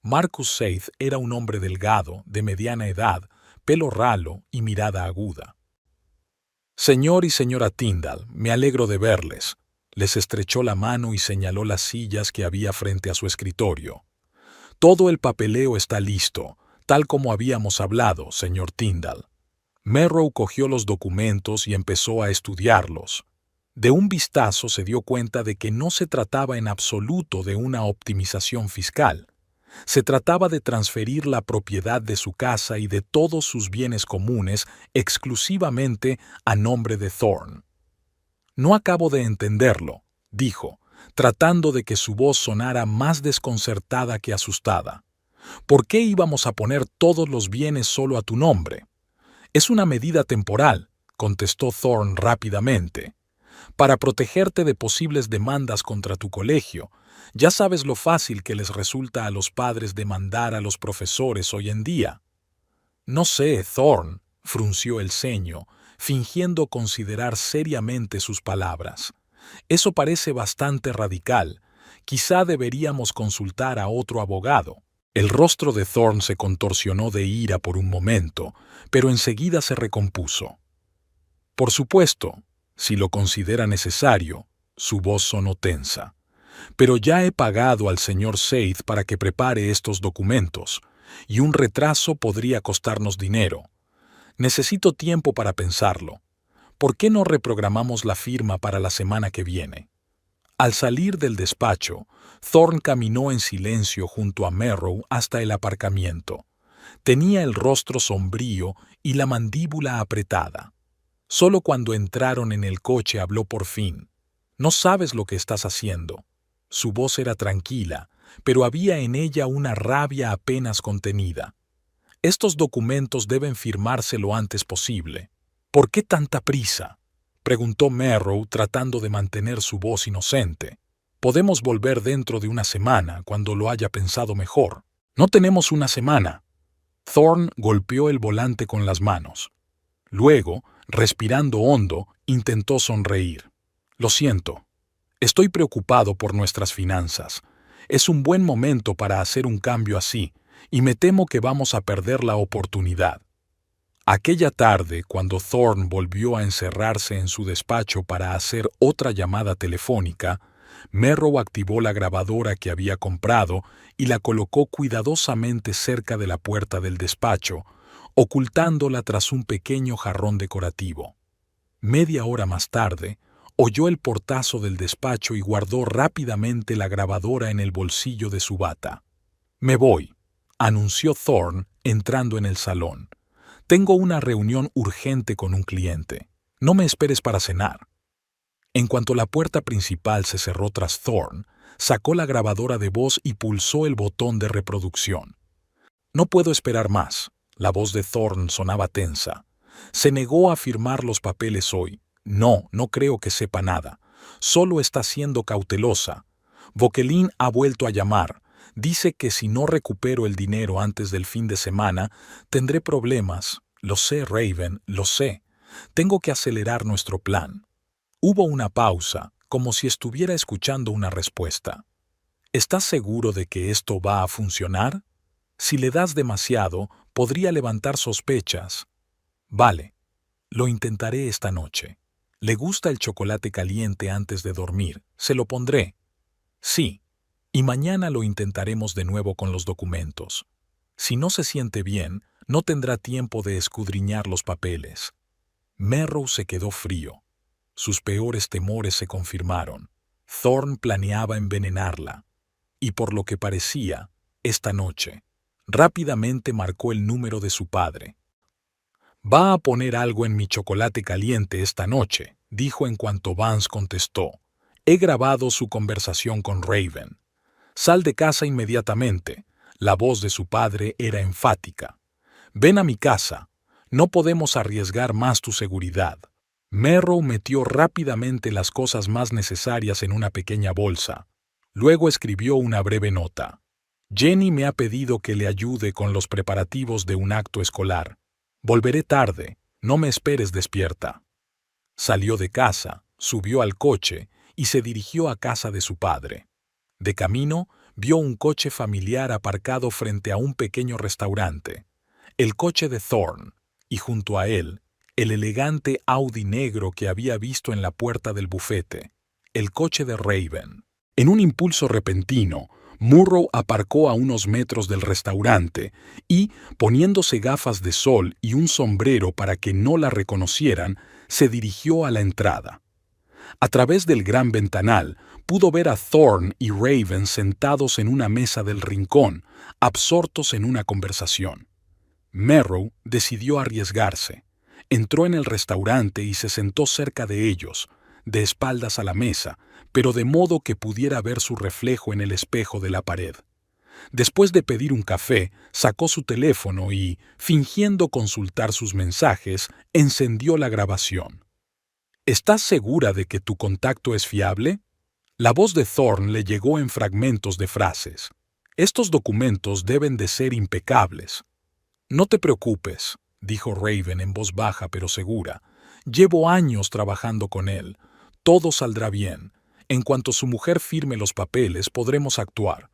Marcus Seith era un hombre delgado, de mediana edad, pelo ralo y mirada aguda. «Señor y señora Tyndall, me alegro de verles». Les estrechó la mano y señaló las sillas que había frente a su escritorio. «Todo el papeleo está listo, tal como habíamos hablado, señor Tyndall». Merrow cogió los documentos y empezó a estudiarlos. De un vistazo se dio cuenta de que no se trataba en absoluto de una optimización fiscal. Se trataba de transferir la propiedad de su casa y de todos sus bienes comunes exclusivamente a nombre de Thorne. «No acabo de entenderlo», dijo, tratando de que su voz sonara más desconcertada que asustada. «¿Por qué íbamos a poner todos los bienes solo a tu nombre?» «Es una medida temporal», contestó Thorne rápidamente. «Para protegerte de posibles demandas contra tu colegio. Ya sabes lo fácil que les resulta a los padres demandar a los profesores hoy en día». «No sé, Thorne», frunció el ceño, fingiendo considerar seriamente sus palabras. «Eso parece bastante radical. Quizá deberíamos consultar a otro abogado». El rostro de Thorne se contorsionó de ira por un momento, pero enseguida se recompuso. «Por supuesto, si lo considera necesario», su voz sonó tensa. pero ya he pagado al señor Seith para que prepare estos documentos, y un retraso podría costarnos dinero. Necesito tiempo para pensarlo. ¿Por qué no reprogramamos la firma para la semana que viene? Al salir del despacho, Thorne caminó en silencio junto a Merrow hasta el aparcamiento. Tenía el rostro sombrío y la mandíbula apretada. Solo cuando entraron en el coche habló por fin. «No sabes lo que estás haciendo». Su voz era tranquila, pero había en ella una rabia apenas contenida. «Estos documentos deben firmarse lo antes posible». «¿Por qué tanta prisa?», preguntó Merrow tratando de mantener su voz inocente. «Podemos volver dentro de una semana, cuando lo haya pensado mejor». «No tenemos una semana». Thorne golpeó el volante con las manos. Luego, respirando hondo, intentó sonreír. «Lo siento. Estoy preocupado por nuestras finanzas. Es un buen momento para hacer un cambio así, y me temo que vamos a perder la oportunidad». Aquella tarde, cuando Thorne volvió a encerrarse en su despacho para hacer otra llamada telefónica, Merrow activó la grabadora que había comprado y la colocó cuidadosamente cerca de la puerta del despacho, ocultándola tras un pequeño jarrón decorativo. Media hora más tarde, oyó el portazo del despacho y guardó rápidamente la grabadora en el bolsillo de su bata. «Me voy», anunció Thorne entrando en el salón. «Tengo una reunión urgente con un cliente. No me esperes para cenar». En cuanto la puerta principal se cerró tras Thorne, sacó la grabadora de voz y pulsó el botón de reproducción. «No puedo esperar más». La voz de Thorne sonaba tensa. «Se negó a firmar los papeles hoy. No creo que sepa nada. Solo está siendo cautelosa. Vokelin ha vuelto a llamar. Dice que si no recupero el dinero antes del fin de semana, tendré problemas. Lo sé, Raven, lo sé. Tengo que acelerar nuestro plan». Hubo una pausa, como si estuviera escuchando una respuesta. «¿Estás seguro de que esto va a funcionar? Si le das demasiado, podría levantar sospechas». «Vale, lo intentaré esta noche. ¿Le gusta el chocolate caliente antes de dormir? Se lo pondré». «Sí, y mañana lo intentaremos de nuevo con los documentos. Si no se siente bien, no tendrá tiempo de escudriñar los papeles». Merrow se quedó frío. Sus peores temores se confirmaron. Thorne planeaba envenenarla. Y por lo que parecía, esta noche. Rápidamente marcó el número de su padre. «Va a poner algo en mi chocolate caliente esta noche», dijo en cuanto Vance contestó. «He grabado su conversación con Raven». «Sal de casa inmediatamente». La voz de su padre era enfática. «Ven a mi casa. No podemos arriesgar más tu seguridad». Merrow metió rápidamente las cosas más necesarias en una pequeña bolsa. Luego escribió una breve nota. «Jenny me ha pedido que le ayude con los preparativos de un acto escolar. Volveré tarde. No me esperes despierta». Salió de casa, subió al coche y se dirigió a casa de su padre. De camino, vio un coche familiar aparcado frente a un pequeño restaurante. El coche de Thorne, y junto a él, el elegante Audi negro que había visto en la puerta del bufete, el coche de Raven. En un impulso repentino, Murrow aparcó a unos metros del restaurante y, poniéndose gafas de sol y un sombrero para que no la reconocieran, se dirigió a la entrada. A través del gran ventanal, pudo ver a Thorne y Raven sentados en una mesa del rincón, absortos en una conversación. Merrow decidió arriesgarse. Entró en el restaurante y se sentó cerca de ellos, de espaldas a la mesa, pero de modo que pudiera ver su reflejo en el espejo de la pared. Después de pedir un café, sacó su teléfono y, fingiendo consultar sus mensajes, encendió la grabación. «¿Estás segura de que tu contacto es fiable?». La voz de Thorne le llegó en fragmentos de frases. «Estos documentos deben de ser impecables». «No te preocupes», dijo Raven en voz baja pero segura. «Llevo años trabajando con él. Todo saldrá bien. En cuanto su mujer firme los papeles, podremos actuar».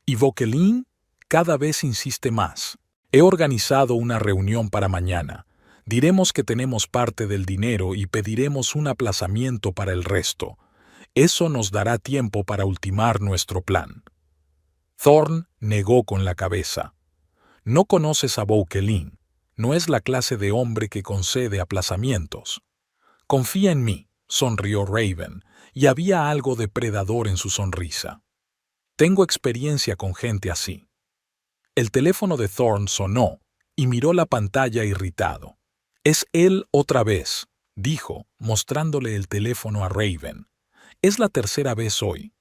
«¿Y Vokelin?». Cada vez insiste más. «He organizado una reunión para mañana. Diremos que tenemos parte del dinero y pediremos un aplazamiento para el resto. Eso nos dará tiempo para ultimar nuestro plan. Thorne negó con la cabeza. No conoces a Bouquelin. No es la clase de hombre que concede aplazamientos. Confía en mí, sonrió Raven, y había algo depredador en su sonrisa. Tengo experiencia con gente así. El teléfono de Thorne sonó y miró la pantalla irritado. Es él otra vez, dijo, mostrándole el teléfono a Raven. Es la tercera vez hoy.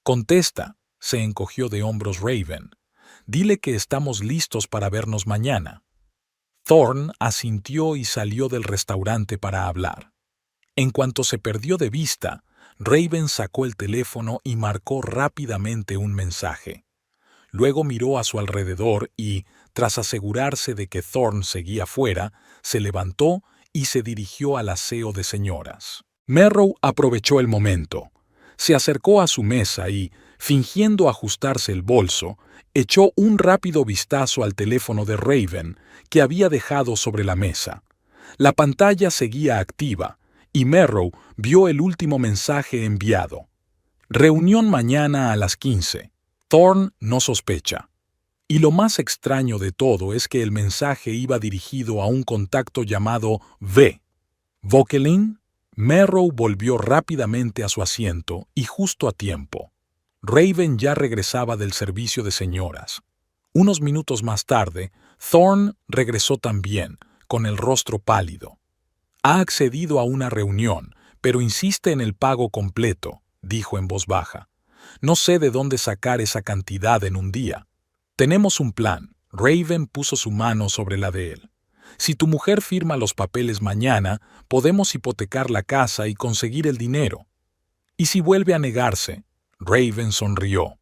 Contesta, se encogió de hombros Raven. Dile que estamos listos para vernos mañana. Thorne asintió y salió del restaurante para hablar. En cuanto se perdió de vista, Raven sacó el teléfono y marcó rápidamente un mensaje. Luego miró a su alrededor y, tras asegurarse de que Thorne seguía fuera, se levantó y se dirigió al aseo de señoras. Merrow aprovechó el momento. Se acercó a su mesa y, fingiendo ajustarse el bolso, echó un rápido vistazo al teléfono de Raven que había dejado sobre la mesa. La pantalla seguía activa y Merrow vio el último mensaje enviado. Reunión mañana a las 15. Thorne no sospecha. Y lo más extraño de todo es que el mensaje iba dirigido a un contacto llamado V. ¿Bouquelin? Merrow volvió rápidamente a su asiento y justo a tiempo. Raven ya regresaba del servicio de señoras. Unos minutos más tarde, Thorne regresó también, con el rostro pálido. Ha accedido a una reunión, pero insiste en el pago completo, dijo en voz baja. No sé de dónde sacar esa cantidad en un día. Tenemos un plan. Raven puso su mano sobre la de él. Si tu mujer firma los papeles mañana, podemos hipotecar la casa y conseguir el dinero. ¿Y si vuelve a negarse? Raven sonrió.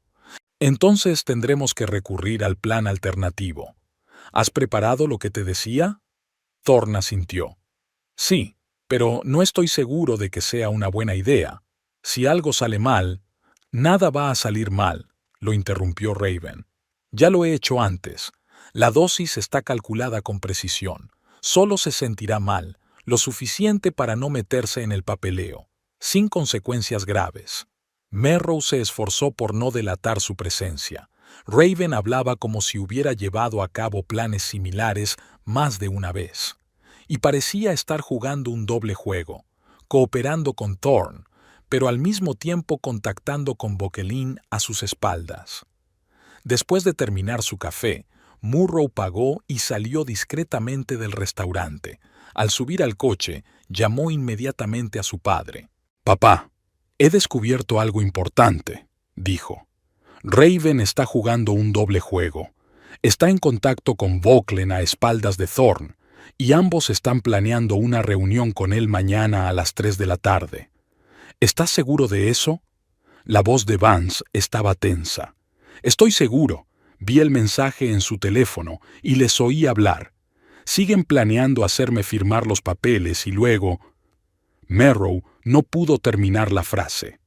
Entonces tendremos que recurrir al plan alternativo. ¿Has preparado lo que te decía? Thorne asintió. Sí, pero no estoy seguro de que sea una buena idea. Si algo sale mal, nada va a salir mal, lo interrumpió Raven. Ya lo he hecho antes. La dosis está calculada con precisión. Solo se sentirá mal, lo suficiente para no meterse en el papeleo, sin consecuencias graves. Merrow se esforzó por no delatar su presencia. Raven hablaba como si hubiera llevado a cabo planes similares más de una vez. Y parecía estar jugando un doble juego, cooperando con Thorne, pero al mismo tiempo contactando con Bouquelin a sus espaldas. Después de terminar su café, Murrow pagó y salió discretamente del restaurante. Al subir al coche, llamó inmediatamente a su padre. «Papá, he descubierto algo importante», dijo. «Raven está jugando un doble juego. Está en contacto con Bouquelin a espaldas de Thorne, y ambos están planeando una reunión con él mañana a las 3 de la tarde. ¿Estás seguro de eso?» La voz de Vance estaba tensa. «Estoy seguro. Vi el mensaje en su teléfono y les oí hablar. Siguen planeando hacerme firmar los papeles y luego...» Merrow no pudo terminar la frase.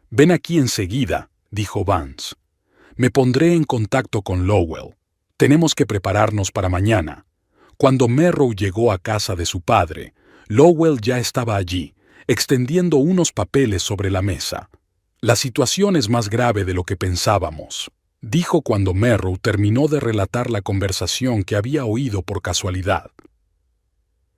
«Ven aquí enseguida», dijo Vance. «Me pondré en contacto con Lowell. Tenemos que prepararnos para mañana». Cuando Merrow llegó a casa de su padre, Lowell ya estaba allí, extendiendo unos papeles sobre la mesa. «La situación es más grave de lo que pensábamos», dijo cuando Merrow terminó de relatar la conversación que había oído por casualidad.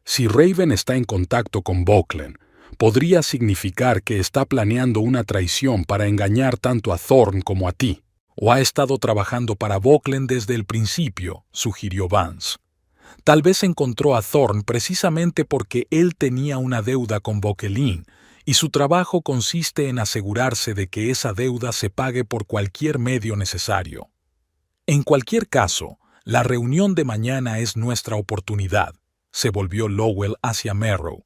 «Si Raven está en contacto con Bouquelin, podría significar que está planeando una traición para engañar tanto a Thorne como a ti. O ha estado trabajando para Bouquelin desde el principio», sugirió Vance. «Tal vez encontró a Thorne precisamente porque él tenía una deuda con Bouquelin, y su trabajo consiste en asegurarse de que esa deuda se pague por cualquier medio necesario. En cualquier caso, la reunión de mañana es nuestra oportunidad», se volvió Lowell hacia Merrow.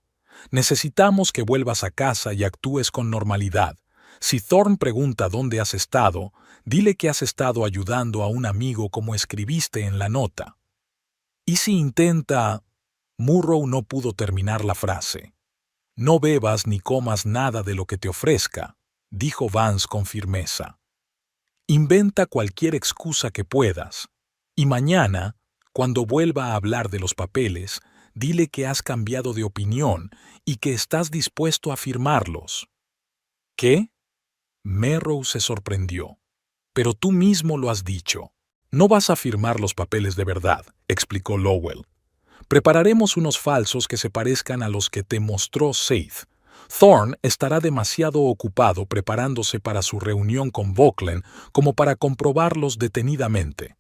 «Necesitamos que vuelvas a casa y actúes con normalidad. Si Thorne pregunta dónde has estado, dile que has estado ayudando a un amigo como escribiste en la nota. ¿Y si intenta...?» Murrow no pudo terminar la frase. «No bebas ni comas nada de lo que te ofrezca», dijo Vance con firmeza. «Inventa cualquier excusa que puedas. Y mañana, cuando vuelva a hablar de los papeles, dile que has cambiado de opinión y que estás dispuesto a firmarlos». ¿Qué? Merrow se sorprendió. Pero tú mismo lo has dicho. No vas a firmar los papeles de verdad, explicó Lowell. Prepararemos unos falsos que se parezcan a los que te mostró Seith. Thorne estará demasiado ocupado preparándose para su reunión con Vauquelin como para comprobarlos detenidamente.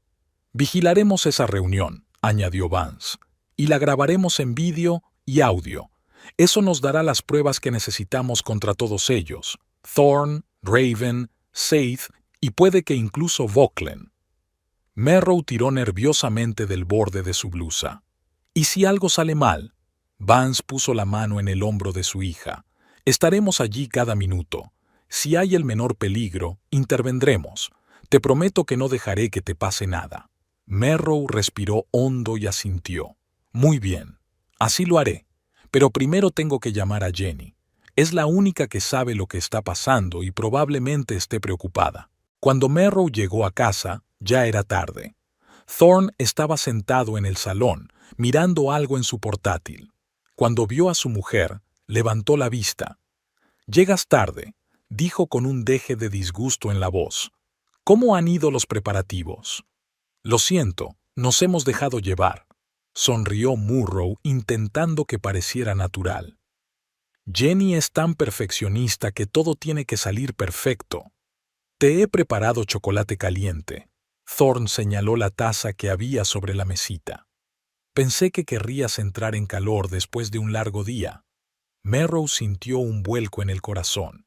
Vigilaremos esa reunión, añadió Vance, y la grabaremos en vídeo y audio. Eso nos dará las pruebas que necesitamos contra todos ellos, Thorne, Raven, Seith y puede que incluso Vauquelin. Merrow tiró nerviosamente del borde de su blusa. ¿Y si algo sale mal? Vance puso la mano en el hombro de su hija. Estaremos allí cada minuto. Si hay el menor peligro, intervendremos. Te prometo que no dejaré que te pase nada. Merrow respiró hondo y asintió. Muy bien, así lo haré. Pero primero tengo que llamar a Jenny. Es la única que sabe lo que está pasando y probablemente esté preocupada. Cuando Merrow llegó a casa, ya era tarde. Thorne estaba sentado en el salón, mirando algo en su portátil. Cuando vio a su mujer, levantó la vista. «Llegas tarde», dijo con un deje de disgusto en la voz. «¿Cómo han ido los preparativos?» «Lo siento, nos hemos dejado llevar», sonrió Murrow intentando que pareciera natural. «Jenny es tan perfeccionista que todo tiene que salir perfecto. Te he preparado chocolate caliente». Thorne señaló la taza que había sobre la mesita. «Pensé que querrías entrar en calor después de un largo día». Merrow sintió un vuelco en el corazón.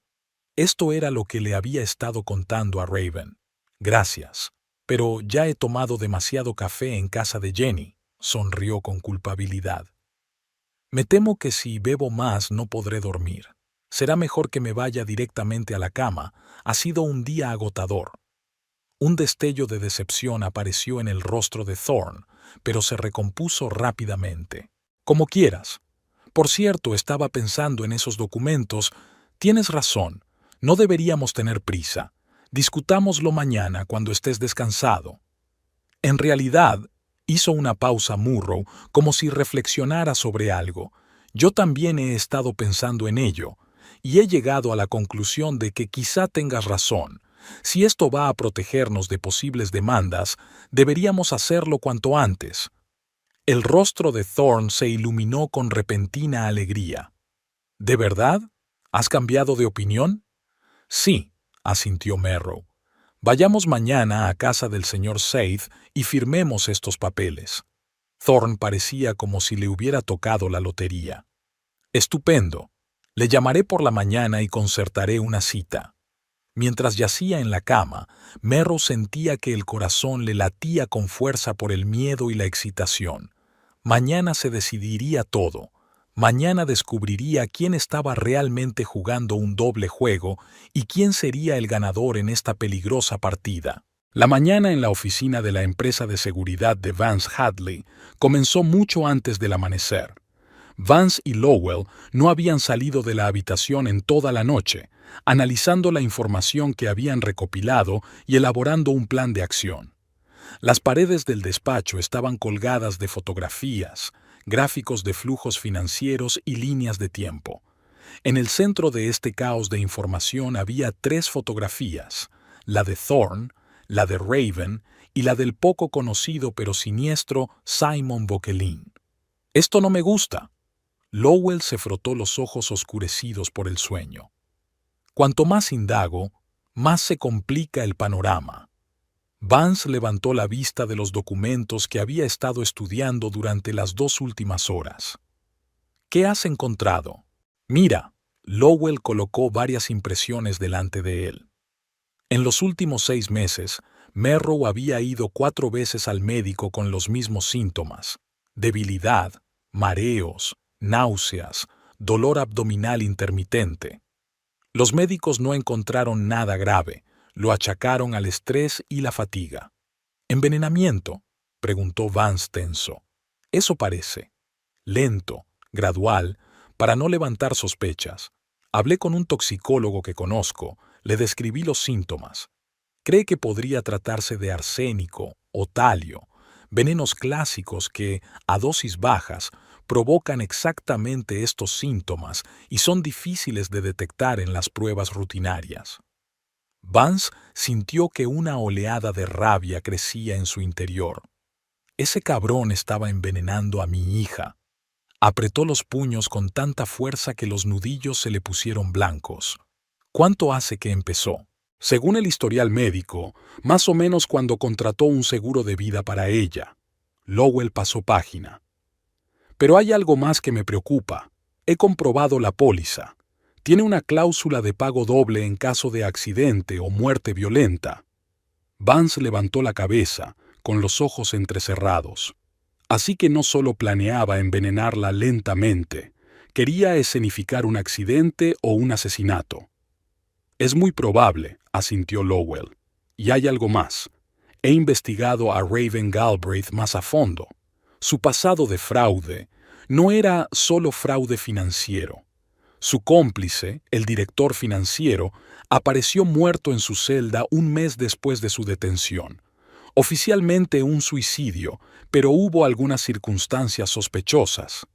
Esto era lo que le había estado contando a Raven. «Gracias, pero ya he tomado demasiado café en casa de Jenny», sonrió con culpabilidad. «Me temo que si bebo más no podré dormir. Será mejor que me vaya directamente a la cama. Ha sido un día agotador». Un destello de decepción apareció en el rostro de Thorne, pero se recompuso rápidamente. «Como quieras. Por cierto, estaba pensando en esos documentos. Tienes razón. No deberíamos tener prisa. Discutámoslo mañana cuando estés descansado». En realidad, hizo una pausa Murrow como si reflexionara sobre algo. «Yo también he estado pensando en ello, y he llegado a la conclusión de que quizá tengas razón. Si esto va a protegernos de posibles demandas, deberíamos hacerlo cuanto antes». El rostro de Thorne se iluminó con repentina alegría. «¿De verdad? ¿Has cambiado de opinión?» «Sí», asintió Merrow. «Vayamos mañana a casa del señor Seith y firmemos estos papeles». Thorne parecía como si le hubiera tocado la lotería. «Estupendo. Le llamaré por la mañana y concertaré una cita». Mientras yacía en la cama, Merrow sentía que el corazón le latía con fuerza por el miedo y la excitación. Mañana se decidiría todo. Mañana descubriría quién estaba realmente jugando un doble juego y quién sería el ganador en esta peligrosa partida. La mañana en la oficina de la empresa de seguridad de Vance Hadley comenzó mucho antes del amanecer. Vance y Lowell no habían salido de la habitación en toda la noche, analizando la información que habían recopilado y elaborando un plan de acción. Las paredes del despacho estaban colgadas de fotografías, gráficos de flujos financieros y líneas de tiempo. En el centro de este caos de información había 3 fotografías, la de Thorne, la de Raven y la del poco conocido pero siniestro Simon Vauquelin. «Esto no me gusta». Lowell se frotó los ojos oscurecidos por el sueño. «Cuanto más indago, más se complica el panorama». Vance levantó la vista de los documentos que había estado estudiando durante las 2 últimas horas. «¿Qué has encontrado?» «Mira». Lowell colocó varias impresiones delante de él. En los últimos 6 meses, Merrow había ido 4 veces al médico con los mismos síntomas: debilidad, mareos, náuseas, dolor abdominal intermitente. Los médicos no encontraron nada grave, lo achacaron al estrés y la fatiga. «¿Envenenamiento?», preguntó Vance tenso. «Eso parece. Lento, gradual, para no levantar sospechas. Hablé con un toxicólogo que conozco, le describí los síntomas. Cree que podría tratarse de arsénico o talio, venenos clásicos que, a dosis bajas, provocan exactamente estos síntomas y son difíciles de detectar en las pruebas rutinarias. Vance sintió que una oleada de rabia crecía en su interior. Ese cabrón estaba envenenando a mi hija. Apretó los puños con tanta fuerza que los nudillos se le pusieron blancos. ¿Cuánto hace que empezó? Según el historial médico, más o menos cuando contrató un seguro de vida para ella. Lowell pasó página. Pero hay algo más que me preocupa. He comprobado la póliza. Tiene una cláusula de pago doble en caso de accidente o muerte violenta. Vance levantó la cabeza, con los ojos entrecerrados. Así que no solo planeaba envenenarla lentamente, quería escenificar un accidente o un asesinato. Es muy probable, asintió Lowell. Y hay algo más. He investigado a Raven Galbraith más a fondo. Su pasado de fraude no era solo fraude financiero. Su cómplice, el director financiero, apareció muerto en su celda un mes después de su detención. Oficialmente un suicidio, pero hubo algunas circunstancias sospechosas.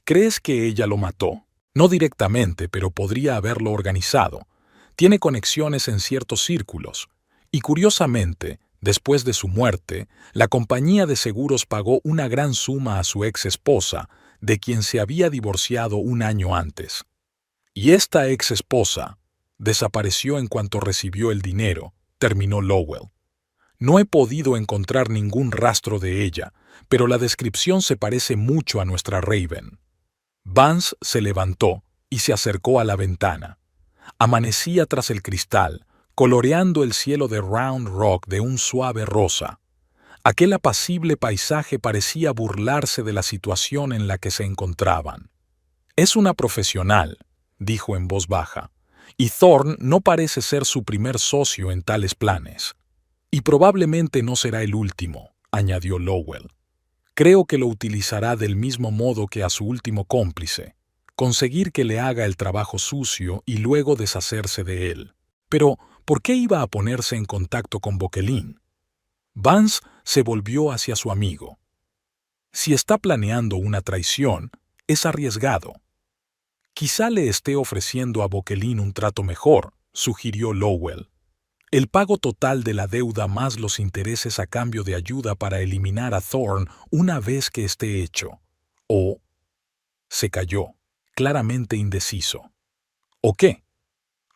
¿Crees que ella lo mató? No directamente, pero podría haberlo organizado. Tiene conexiones en ciertos círculos. Y curiosamente, después de su muerte, la compañía de seguros pagó una gran suma a su ex esposa, de quien se había divorciado un año antes. Y esta ex esposa desapareció en cuanto recibió el dinero, terminó Lowell. No he podido encontrar ningún rastro de ella, pero la descripción se parece mucho a nuestra Raven. Vance se levantó y se acercó a la ventana. Amanecía tras el cristal, coloreando el cielo de Round Rock de un suave rosa. Aquel apacible paisaje parecía burlarse de la situación en la que se encontraban. «Es una profesional», dijo en voz baja, «y Thorne no parece ser su primer socio en tales planes. Y probablemente no será el último», añadió Lowell. «Creo que lo utilizará del mismo modo que a su último cómplice, conseguir que le haga el trabajo sucio y luego deshacerse de él. Pero, ¿por qué iba a ponerse en contacto con Böckelin?» Vance se volvió hacia su amigo. «Si está planeando una traición, es arriesgado. Quizá le esté ofreciendo a Böckelin un trato mejor», sugirió Lowell. «El pago total de la deuda más los intereses a cambio de ayuda para eliminar a Thorne una vez que esté hecho. O...» Se calló, claramente indeciso. «¿O qué?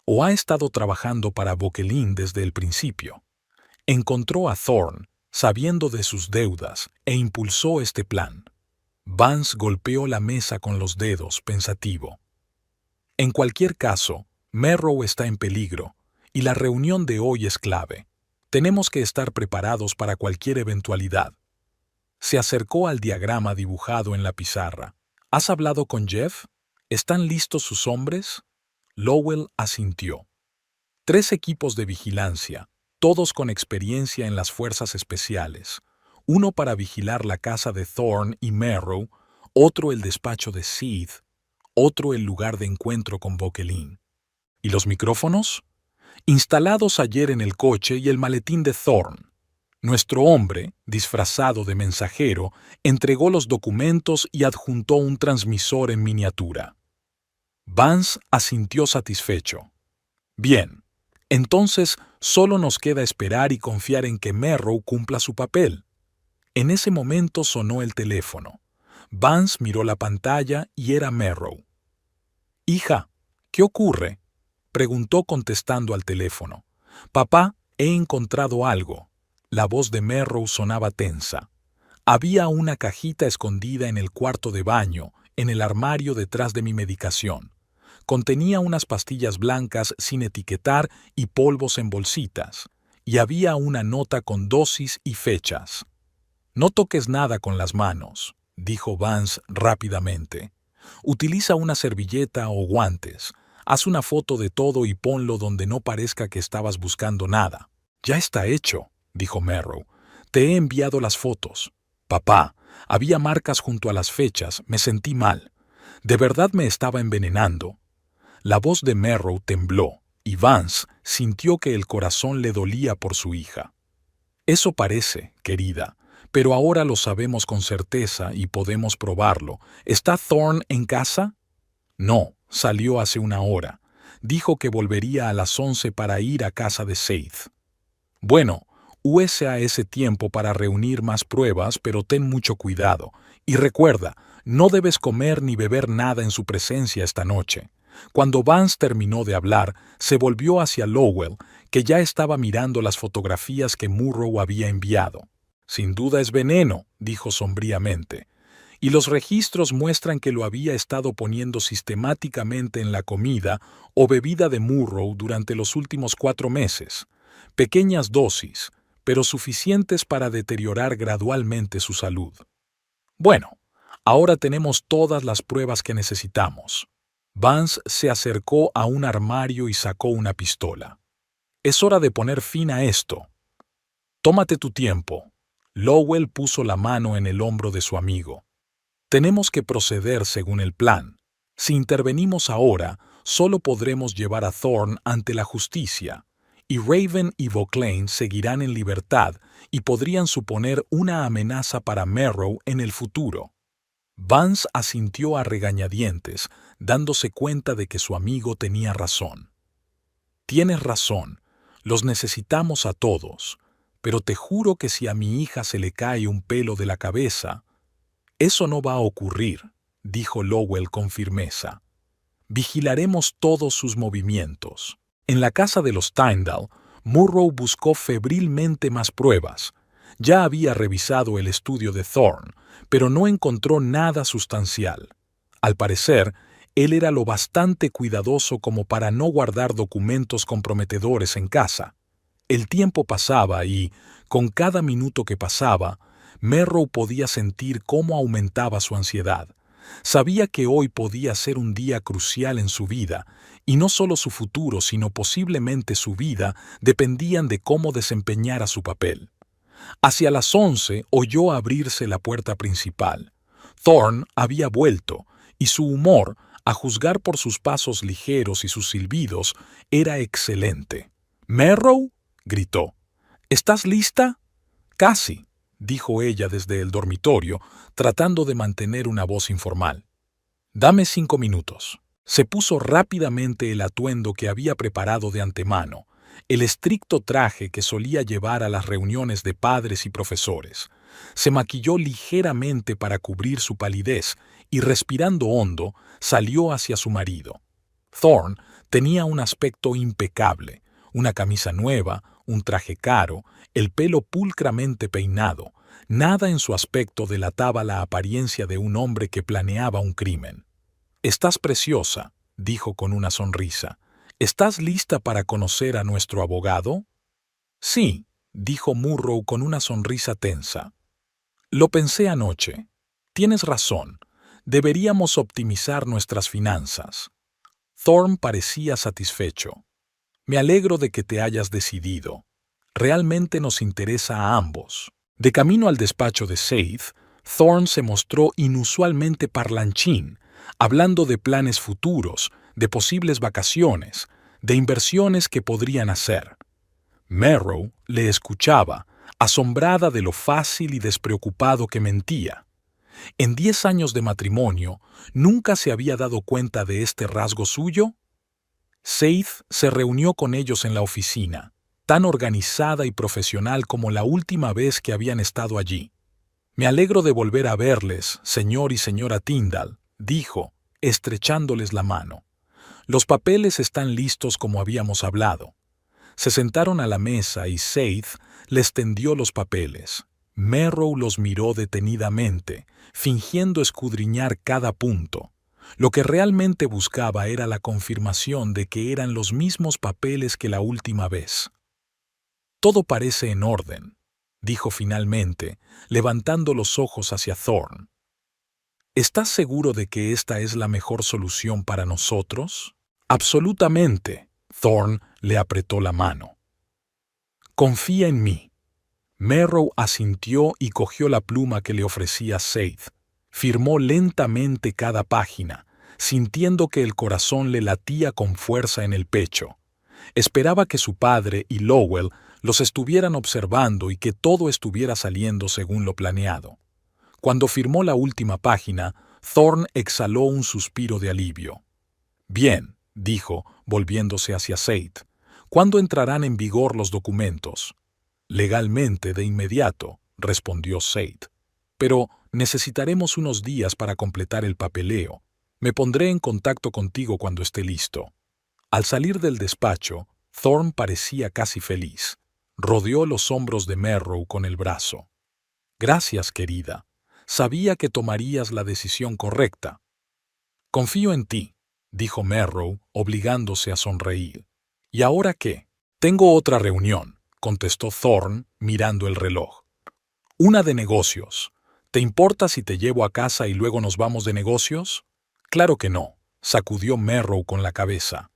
¿O ha estado trabajando para Böckelin desde el principio? Encontró a Thorne, sabiendo de sus deudas, e impulsó este plan». Vance golpeó la mesa con los dedos, pensativo. «En cualquier caso, Merrow está en peligro, y la reunión de hoy es clave. Tenemos que estar preparados para cualquier eventualidad». Se acercó al diagrama dibujado en la pizarra. «¿Has hablado con Jeff? ¿Están listos sus hombres?» Lowell asintió. 3 equipos de vigilancia, todos con experiencia en las fuerzas especiales. Uno para vigilar la casa de Thorne y Merrow, otro el despacho de Sid, otro el lugar de encuentro con Böckelin. ¿Y los micrófonos? Instalados ayer en el coche y el maletín de Thorne. Nuestro hombre, disfrazado de mensajero, entregó los documentos y adjuntó un transmisor en miniatura. Vance asintió satisfecho. «Bien, entonces solo nos queda esperar y confiar en que Merrow cumpla su papel». En ese momento sonó el teléfono. Vance miró la pantalla y era Merrow. «Hija, ¿qué ocurre?», preguntó contestando al teléfono. «Papá, he encontrado algo». La voz de Merrow sonaba tensa. «Había una cajita escondida en el cuarto de baño, en el armario detrás de mi medicación. Contenía unas pastillas blancas sin etiquetar y polvos en bolsitas, y había una nota con dosis y fechas». «No toques nada con las manos», dijo Vance rápidamente. «Utiliza una servilleta o guantes. Haz una foto de todo y ponlo donde no parezca que estabas buscando nada». «Ya está hecho», dijo Merrow. «Te he enviado las fotos». «Papá, había marcas junto a las fechas, me sentí mal. ¿De verdad me estaba envenenando?» La voz de Merrow tembló, y Vance sintió que el corazón le dolía por su hija. «Eso parece, querida, pero ahora lo sabemos con certeza y podemos probarlo. ¿Está Thorne en casa? No, salió hace una hora. Dijo que volvería a las 11 para ir a casa de Seith. Bueno, úsea ese tiempo para reunir más pruebas, pero ten mucho cuidado. Y recuerda, no debes comer ni beber nada en su presencia esta noche. Cuando Vance terminó de hablar, se volvió hacia Lowell, que ya estaba mirando las fotografías que Murrow había enviado. Sin duda es veneno, dijo sombríamente. Y los registros muestran que lo había estado poniendo sistemáticamente en la comida o bebida de Murrow durante los últimos 4 meses. Pequeñas dosis, pero suficientes para deteriorar gradualmente su salud. Bueno, ahora tenemos todas las pruebas que necesitamos. Vance se acercó a un armario y sacó una pistola. Es hora de poner fin a esto. Tómate tu tiempo. Lowell puso la mano en el hombro de su amigo. Tenemos que proceder según el plan. Si intervenimos ahora, solo podremos llevar a Thorne ante la justicia, y Raven y Vauclane seguirán en libertad y podrían suponer una amenaza para Merrow en el futuro. Vance asintió a regañadientes, dándose cuenta de que su amigo tenía razón. Tienes razón, los necesitamos a todos, pero te juro que si a mi hija se le cae un pelo de la cabeza... Eso no va a ocurrir, dijo Lowell con firmeza. Vigilaremos todos sus movimientos. En la casa de los Tyndall, Murrow buscó febrilmente más pruebas. Ya había revisado el estudio de Thorne, pero no encontró nada sustancial. Al parecer, él era lo bastante cuidadoso como para no guardar documentos comprometedores en casa. El tiempo pasaba y, con cada minuto que pasaba, Merrow podía sentir cómo aumentaba su ansiedad. Sabía que hoy podía ser un día crucial en su vida, y no solo su futuro, sino posiblemente su vida, dependían de cómo desempeñara su papel. Hacia las 11 oyó abrirse la puerta principal. Thorne había vuelto, y su humor, a juzgar por sus pasos ligeros y sus silbidos, era excelente. «¿Merrow?», gritó. «¿Estás lista?» «Casi», dijo ella desde el dormitorio, tratando de mantener una voz informal. «Dame 5 minutos». Se puso rápidamente el atuendo que había preparado de antemano, el estricto traje que solía llevar a las reuniones de padres y profesores. Se maquilló ligeramente para cubrir su palidez y, respirando hondo, salió hacia su marido. Thorne tenía un aspecto impecable, una camisa nueva, un traje caro, el pelo pulcramente peinado. Nada en su aspecto delataba la apariencia de un hombre que planeaba un crimen. «Estás preciosa», dijo con una sonrisa. «¿Estás lista para conocer a nuestro abogado?» «Sí», dijo Murrow con una sonrisa tensa. «Lo pensé anoche. Tienes razón. Deberíamos optimizar nuestras finanzas». Thorne parecía satisfecho. «Me alegro de que te hayas decidido. Realmente nos interesa a ambos». De camino al despacho de Seith, Thorne se mostró inusualmente parlanchín, hablando de planes futuros, de posibles vacaciones, de inversiones que podrían hacer. Merrow le escuchaba, asombrada de lo fácil y despreocupado que mentía. En 10 años de matrimonio, ¿nunca se había dado cuenta de este rasgo suyo? Seith se reunió con ellos en la oficina, tan organizada y profesional como la última vez que habían estado allí. «Me alegro de volver a verles, señor y señora Tyndall», dijo, estrechándoles la mano. «Los papeles están listos como habíamos hablado». Se sentaron a la mesa y Seith les tendió los papeles. Merrow los miró detenidamente, fingiendo escudriñar cada punto. Lo que realmente buscaba era la confirmación de que eran los mismos papeles que la última vez. «Todo parece en orden», dijo finalmente, levantando los ojos hacia Thorne. «¿Estás seguro de que esta es la mejor solución para nosotros?» «Absolutamente», Thorne le apretó la mano. «Confía en mí». Merrow asintió y cogió la pluma que le ofrecía Seith. Firmó lentamente cada página, sintiendo que el corazón le latía con fuerza en el pecho. Esperaba que su padre y Lowell los estuvieran observando y que todo estuviera saliendo según lo planeado. Cuando firmó la última página, Thorne exhaló un suspiro de alivio. «Bien», dijo, volviéndose hacia Seth. «¿Cuándo entrarán en vigor los documentos?» «Legalmente, de inmediato», respondió Seth. «Pero necesitaremos unos días para completar el papeleo. Me pondré en contacto contigo cuando esté listo». Al salir del despacho, Thorne parecía casi feliz. Rodeó los hombros de Merrow con el brazo. «Gracias, querida. Sabía que tomarías la decisión correcta». «Confío en ti», dijo Merrow, obligándose a sonreír. «¿Y ahora qué?» «Tengo otra reunión», contestó Thorne, mirando el reloj. «Una de negocios. ¿Te importa si te llevo a casa y luego nos vamos de negocios?» «Claro que no», sacudió Merrow con la cabeza.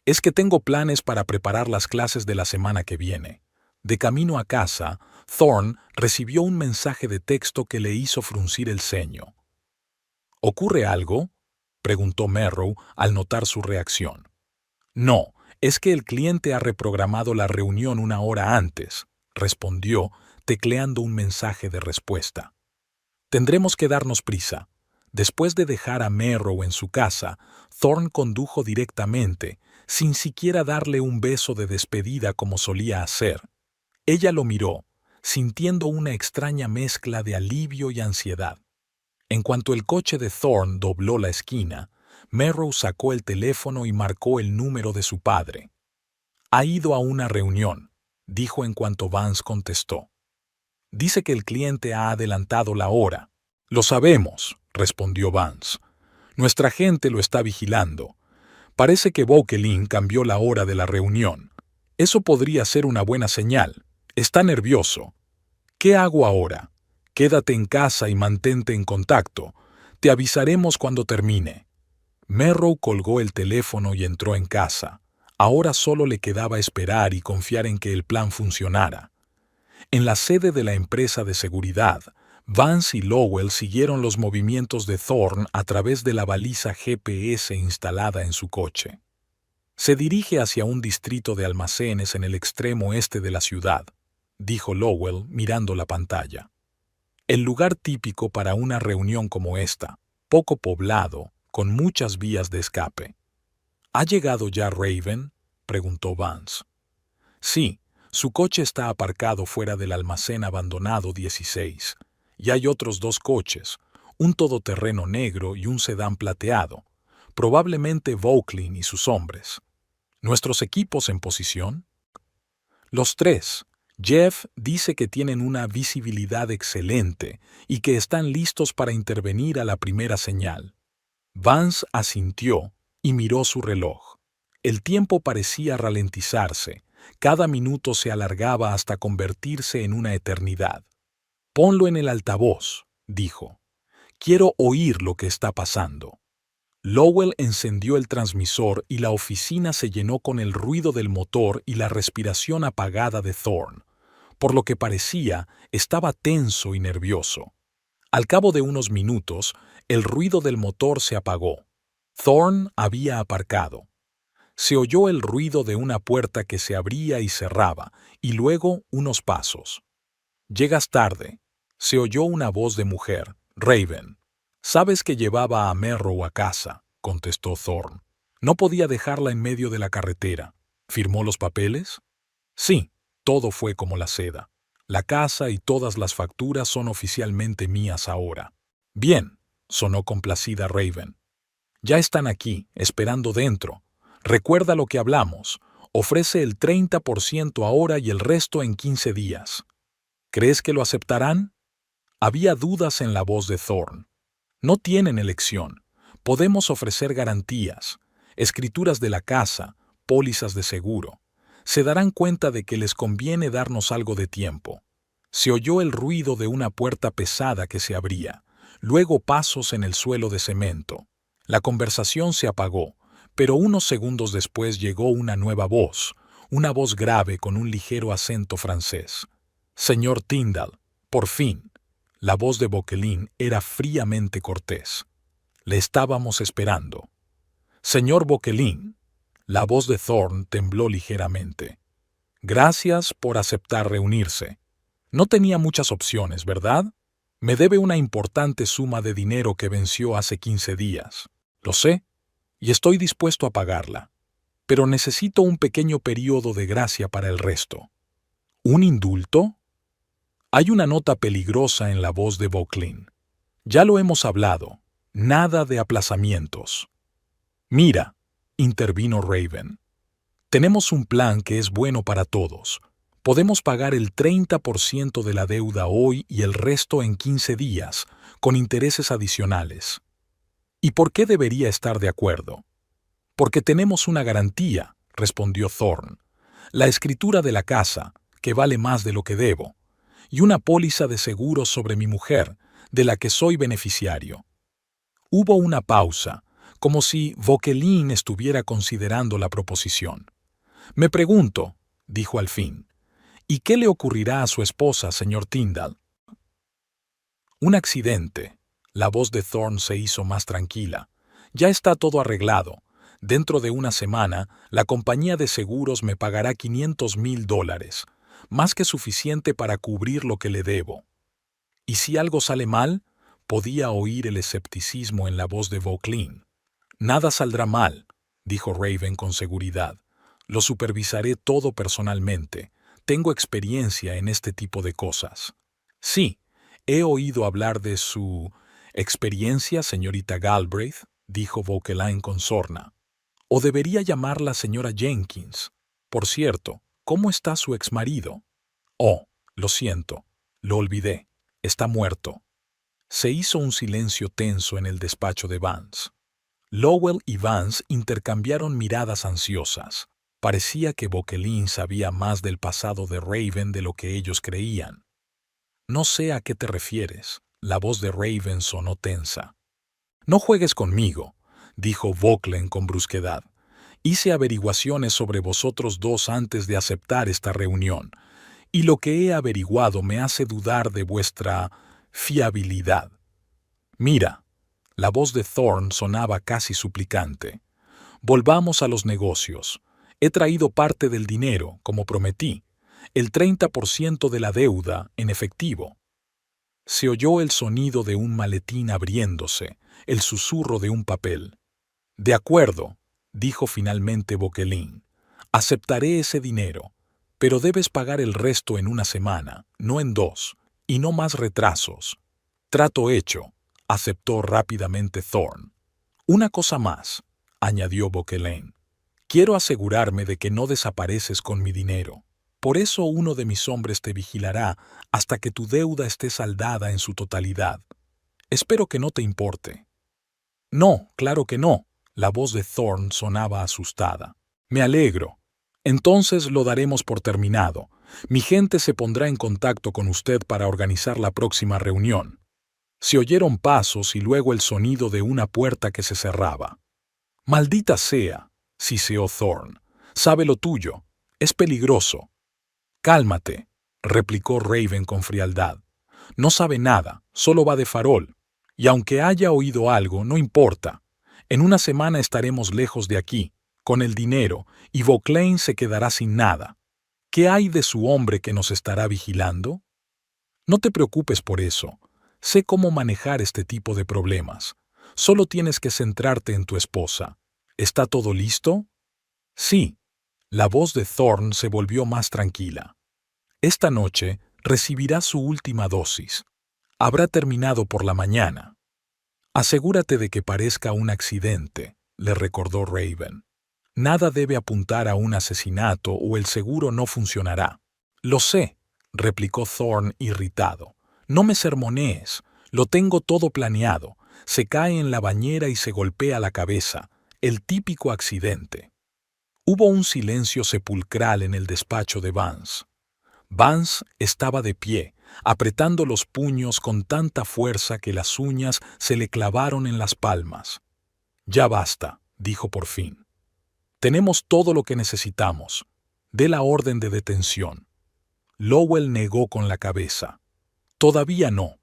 «Es que tengo planes para preparar las clases de la semana que viene». De camino a casa, Thorne recibió un mensaje de texto que le hizo fruncir el ceño. «¿Ocurre algo?», preguntó Merrow al notar su reacción. «No, es que el cliente ha reprogramado la reunión una hora antes», respondió, tecleando un mensaje de respuesta. «Tendremos que darnos prisa». Después de dejar a Merrow en su casa, Thorne condujo directamente, sin siquiera darle un beso de despedida como solía hacer. Ella lo miró, sintiendo una extraña mezcla de alivio y ansiedad. En cuanto el coche de Thorne dobló la esquina, Merrow sacó el teléfono y marcó el número de su padre. «Ha ido a una reunión», dijo en cuanto Vance contestó. «Dice que el cliente ha adelantado la hora». «Lo sabemos», respondió Vance. «Nuestra gente lo está vigilando. Parece que Vauquelin cambió la hora de la reunión. Eso podría ser una buena señal. Está nervioso. ¿Qué hago ahora? Quédate en casa y mantente en contacto. Te avisaremos cuando termine». Merrow colgó el teléfono y entró en casa. Ahora solo le quedaba esperar y confiar en que el plan funcionara. En la sede de la empresa de seguridad, Vance y Lowell siguieron los movimientos de Thorne a través de la baliza GPS instalada en su coche. «Se dirige hacia un distrito de almacenes en el extremo este de la ciudad», dijo Lowell mirando la pantalla. «El lugar típico para una reunión como esta, poco poblado, con muchas vías de escape». «¿Ha llegado ya Raven?», preguntó Vance. «Sí, su coche está aparcado fuera del almacén abandonado 16. Y hay otros 2 coches, un todoterreno negro y un sedán plateado, probablemente Vauquelin y sus hombres. ¿Nuestros equipos en posición?» «Los 3. Jeff dice que tienen una visibilidad excelente y que están listos para intervenir a la primera señal». Vance asintió y miró su reloj. El tiempo parecía ralentizarse, cada minuto se alargaba hasta convertirse en una eternidad. «Ponlo en el altavoz», dijo. «Quiero oír lo que está pasando». Lowell encendió el transmisor y la oficina se llenó con el ruido del motor y la respiración apagada de Thorne. Por lo que parecía, estaba tenso y nervioso. Al cabo de unos minutos, el ruido del motor se apagó. Thorne había aparcado. Se oyó el ruido de una puerta que se abría y cerraba, y luego unos pasos. «Llegas tarde», se oyó una voz de mujer. «Raven». «Sabes que llevaba a Merrow a casa», contestó Thorne. «No podía dejarla en medio de la carretera». «¿Firmó los papeles?» «Sí, todo fue como la seda. La casa y todas las facturas son oficialmente mías ahora». «Bien», sonó complacida Raven. «Ya están aquí, esperando dentro. Recuerda lo que hablamos. Ofrece el 30% ahora y el resto en 15 días. ¿Crees que lo aceptarán?» Había dudas en la voz de Thorne. «No tienen elección. Podemos ofrecer garantías, escrituras de la casa, pólizas de seguro. Se darán cuenta de que les conviene darnos algo de tiempo». Se oyó el ruido de una puerta pesada que se abría, luego pasos en el suelo de cemento. La conversación se apagó, pero unos segundos después llegó una nueva voz, una voz grave con un ligero acento francés. «Señor Tyndall, por fin». La voz de Vauquelin era fríamente cortés. «Le estábamos esperando». «Señor Vauquelin». La voz de Thorne tembló ligeramente. Gracias por aceptar reunirse. No tenía muchas opciones, ¿verdad? Me debe una importante suma de dinero que venció hace 15 días. Lo sé, y estoy dispuesto a pagarla. Pero necesito un pequeño periodo de gracia para el resto. ¿Un indulto? Hay una nota peligrosa en la voz de Vauquelin. Ya lo hemos hablado. Nada de aplazamientos. Mira, intervino Raven. Tenemos un plan que es bueno para todos. Podemos pagar el 30% de la deuda hoy y el resto en 15 días, con intereses adicionales. ¿Y por qué debería estar de acuerdo? Porque tenemos una garantía, respondió Thorne. La escritura de la casa, que vale más de lo que debo, y una póliza de seguros sobre mi mujer, de la que soy beneficiario. Hubo una pausa, como si Vauquelin estuviera considerando la proposición. Me pregunto, dijo al fin, ¿y qué le ocurrirá a su esposa, señor Tyndall? Un accidente. La voz de Thorne se hizo más tranquila. Ya está todo arreglado. Dentro de una semana, la compañía de seguros me pagará $500,000, más que suficiente para cubrir lo que le debo. ¿Y si algo sale mal? Podía oír el escepticismo en la voz de Vauquelin. Nada saldrá mal, dijo Raven con seguridad. Lo supervisaré todo personalmente. Tengo experiencia en este tipo de cosas. Sí, he oído hablar de su experiencia, señorita Galbraith, dijo Vauquelin con sorna. O debería llamarla señora Jenkins. Por cierto, ¿cómo está su exmarido? Oh, lo siento, lo olvidé. Está muerto. Se hizo un silencio tenso en el despacho de Vance. Lowell y Vance intercambiaron miradas ansiosas. Parecía que Vauquelin sabía más del pasado de Raven de lo que ellos creían. No sé a qué te refieres. La voz de Raven sonó tensa. No juegues conmigo, dijo Vauquelin con brusquedad. Hice averiguaciones sobre vosotros dos antes de aceptar esta reunión, y lo que he averiguado me hace dudar de vuestra fiabilidad. Mira, la voz de Thorne sonaba casi suplicante. Volvamos a los negocios. He traído parte del dinero, como prometí, el 30% de la deuda en efectivo. Se oyó el sonido de un maletín abriéndose, el susurro de un papel. De acuerdo, dijo finalmente Vauquelin. Aceptaré ese dinero, pero debes pagar el resto en una semana, no en 2, y no más retrasos. Trato hecho, aceptó rápidamente Thorne. Una cosa más, añadió Vauquelin. Quiero asegurarme de que no desapareces con mi dinero. Por eso uno de mis hombres te vigilará hasta que tu deuda esté saldada en su totalidad. Espero que no te importe. No, claro que no. La voz de Thorne sonaba asustada. Me alegro. Entonces lo daremos por terminado. Mi gente se pondrá en contacto con usted para organizar la próxima reunión. Se oyeron pasos y luego el sonido de una puerta que se cerraba. Maldita sea, siseó Thorne. Sabe lo tuyo. Es peligroso. Cálmate, replicó Raven con frialdad. No sabe nada, solo va de farol. Y aunque haya oído algo, no importa. En una semana estaremos lejos de aquí, con el dinero, y Vauquelin se quedará sin nada. ¿Qué hay de su hombre que nos estará vigilando? No te preocupes por eso. Sé cómo manejar este tipo de problemas. Solo tienes que centrarte en tu esposa. ¿Está todo listo? Sí. La voz de Thorne se volvió más tranquila. Esta noche recibirá su última dosis. Habrá terminado por la mañana. Asegúrate de que parezca un accidente, le recordó Raven. Nada debe apuntar a un asesinato o el seguro no funcionará. Lo sé, replicó Thorne irritado. No me sermonees. Lo tengo todo planeado. Se cae en la bañera y se golpea la cabeza. El típico accidente. Hubo un silencio sepulcral en el despacho de Vance. Vance estaba de pie, apretando los puños con tanta fuerza que las uñas se le clavaron en las palmas. Ya basta, dijo por fin. Tenemos todo lo que necesitamos. Dé la orden de detención. Lowell negó con la cabeza. Todavía no.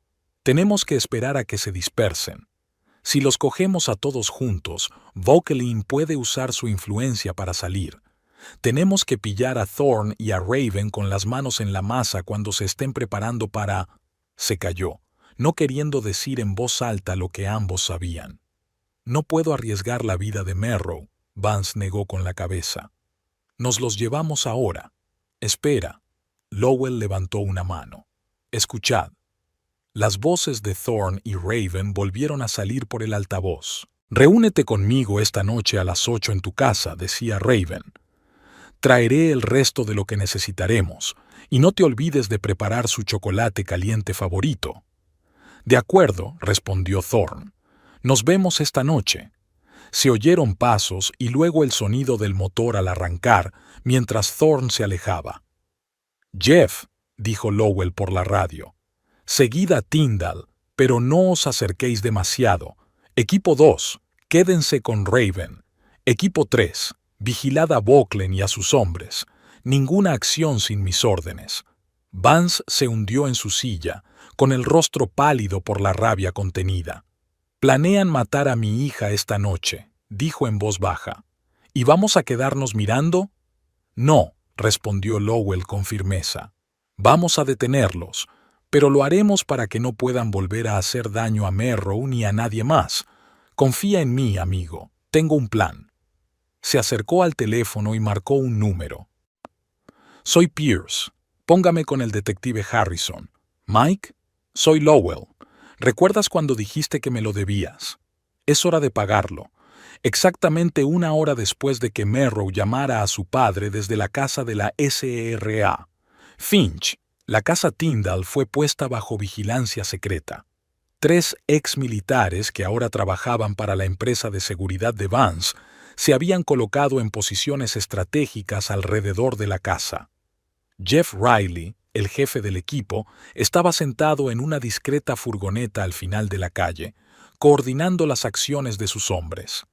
Tenemos que esperar a que se dispersen. Si los cogemos a todos juntos, Vauquelin puede usar su influencia para salir. Tenemos que pillar a Thorne y a Raven con las manos en la masa cuando se estén preparando para... Se calló, no queriendo decir en voz alta lo que ambos sabían. No puedo arriesgar la vida de Merrow, Vance negó con la cabeza. Nos los llevamos ahora. Espera. Lowell levantó una mano. Escuchad. Las voces de Thorne y Raven volvieron a salir por el altavoz. Reúnete conmigo esta noche a las 8 en tu casa, decía Raven. Traeré el resto de lo que necesitaremos, y no te olvides de preparar su chocolate caliente favorito. De acuerdo, respondió Thorne. Nos vemos esta noche. Se oyeron pasos y luego el sonido del motor al arrancar, mientras Thorne se alejaba. Jeff, dijo Lowell por la radio. Seguid a Tyndall, pero no os acerquéis demasiado. Equipo 2, quédense con Raven. Equipo 3, vigilad a Bucklen y a sus hombres. Ninguna acción sin mis órdenes. Vance se hundió en su silla, con el rostro pálido por la rabia contenida. Planean matar a mi hija esta noche, dijo en voz baja. ¿Y vamos a quedarnos mirando? No, respondió Lowell con firmeza. Vamos a detenerlos, pero lo haremos para que no puedan volver a hacer daño a Merrow ni a nadie más. Confía en mí, amigo. Tengo un plan. Se acercó al teléfono y marcó un número. Soy Pierce. Póngame con el detective Harrison. Mike, soy Lowell. ¿Recuerdas cuando dijiste que me lo debías? Es hora de pagarlo. Exactamente 1 hora después de que Merrow llamara a su padre desde la casa de la SRA. Finch, la casa Tyndall fue puesta bajo vigilancia secreta. 3 exmilitares que ahora trabajaban para la empresa de seguridad de Vance se habían colocado en posiciones estratégicas alrededor de la casa. Jeff Riley, el jefe del equipo, estaba sentado en una discreta furgoneta al final de la calle, coordinando las acciones de sus hombres.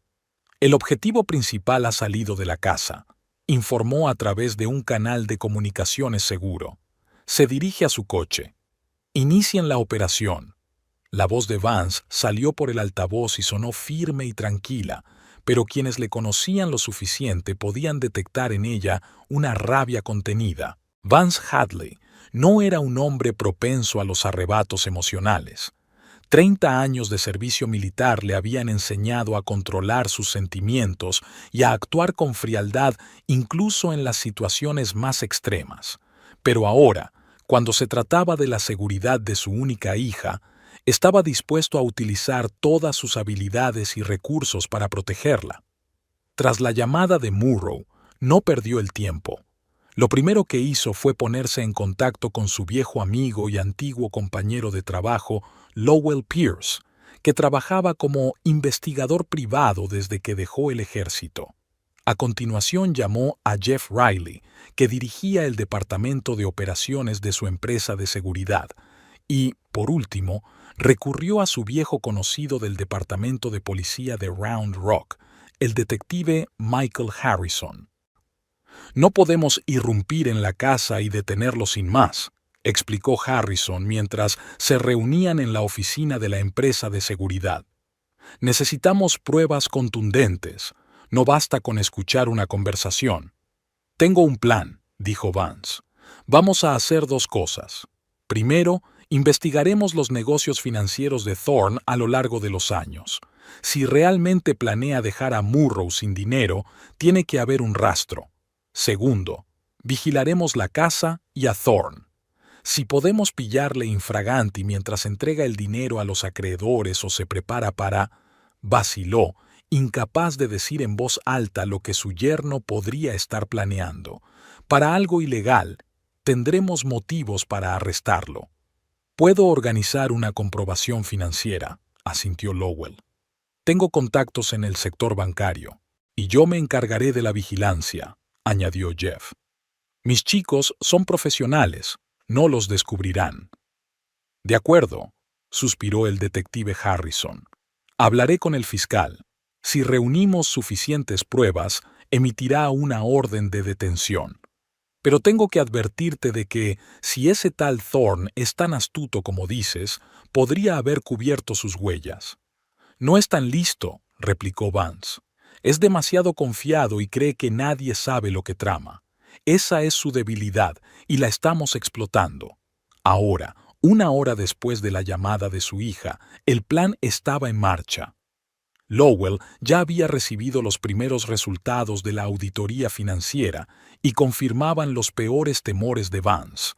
El objetivo principal ha salido de la casa, informó a través de un canal de comunicaciones seguro. Se dirige a su coche. Inician la operación. La voz de Vance salió por el altavoz y sonó firme y tranquila, pero quienes le conocían lo suficiente podían detectar en ella una rabia contenida. Vance Hadley no era un hombre propenso a los arrebatos emocionales. 30 años de servicio militar le habían enseñado a controlar sus sentimientos y a actuar con frialdad incluso en las situaciones más extremas. Pero ahora, cuando se trataba de la seguridad de su única hija, estaba dispuesto a utilizar todas sus habilidades y recursos para protegerla. Tras la llamada de Murrow, no perdió el tiempo. Lo primero que hizo fue ponerse en contacto con su viejo amigo y antiguo compañero de trabajo, Lowell Pierce, que trabajaba como investigador privado desde que dejó el ejército. A continuación llamó a Jeff Riley, que dirigía el departamento de operaciones de su empresa de seguridad, y, por último, recurrió a su viejo conocido del departamento de policía de Round Rock, el detective Michael Harrison. No podemos irrumpir en la casa y detenerlo sin más, explicó Harrison mientras se reunían en la oficina de la empresa de seguridad. Necesitamos pruebas contundentes. No basta con escuchar una conversación. Tengo un plan, dijo Vance. Vamos a hacer 2 cosas. Primero, investigaremos los negocios financieros de Thorne a lo largo de los años. Si realmente planea dejar a Murrow sin dinero, tiene que haber un rastro. Segundo, vigilaremos la casa y a Thorne. Si podemos pillarle infraganti mientras entrega el dinero a los acreedores o se prepara para... Vaciló, incapaz de decir en voz alta lo que su yerno podría estar planeando. Para algo ilegal, tendremos motivos para arrestarlo. Puedo organizar una comprobación financiera, asintió Lowell. Tengo contactos en el sector bancario, y yo me encargaré de la vigilancia, añadió Jeff. Mis chicos son profesionales, no los descubrirán. De acuerdo, suspiró el detective Harrison. Hablaré con el fiscal. Si reunimos suficientes pruebas, emitirá una orden de detención. Pero tengo que advertirte de que, si ese tal Thorne es tan astuto como dices, podría haber cubierto sus huellas. No es tan listo, replicó Vance. Es demasiado confiado y cree que nadie sabe lo que trama. Esa es su debilidad y la estamos explotando. Ahora, una hora después de la llamada de su hija, el plan estaba en marcha. Lowell ya había recibido los primeros resultados de la auditoría financiera y confirmaban los peores temores de Vance.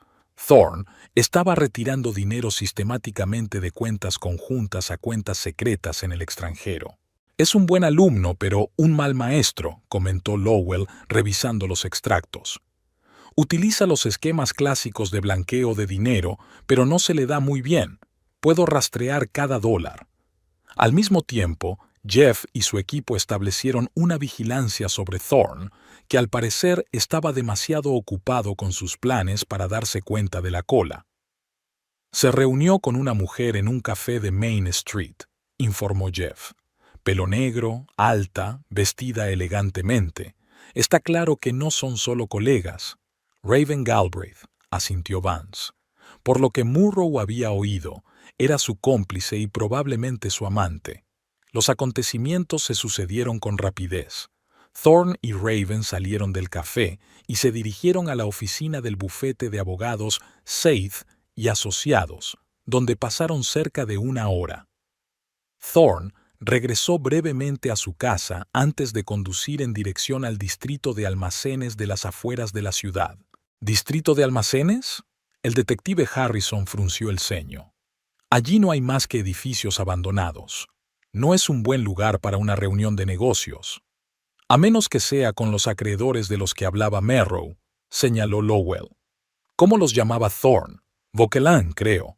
Thorne estaba retirando dinero sistemáticamente de cuentas conjuntas a cuentas secretas en el extranjero. Es un buen alumno, pero un mal maestro, comentó Lowell revisando los extractos. Utiliza los esquemas clásicos de blanqueo de dinero, pero no se le da muy bien. Puedo rastrear cada dólar. Al mismo tiempo, Jeff y su equipo establecieron una vigilancia sobre Thorne, que al parecer estaba demasiado ocupado con sus planes para darse cuenta de la cola. Se reunió con una mujer en un café de Main Street, informó Jeff. Pelo negro, alta, vestida elegantemente. Está claro que no son solo colegas. Raven Galbraith, asintió Vance. Por lo que Murrow había oído, era su cómplice y probablemente su amante. Los acontecimientos se sucedieron con rapidez. Thorne y Raven salieron del café y se dirigieron a la oficina del bufete de abogados Seith y Asociados, donde pasaron cerca de una hora. Thorne regresó brevemente a su casa antes de conducir en dirección al distrito de almacenes de las afueras de la ciudad. ¿Distrito de almacenes? El detective Harrison frunció el ceño. Allí no hay más que edificios abandonados. No es un buen lugar para una reunión de negocios. A menos que sea con los acreedores de los que hablaba Merrow, señaló Lowell. ¿Cómo los llamaba Thorne? Vauquelin, creo.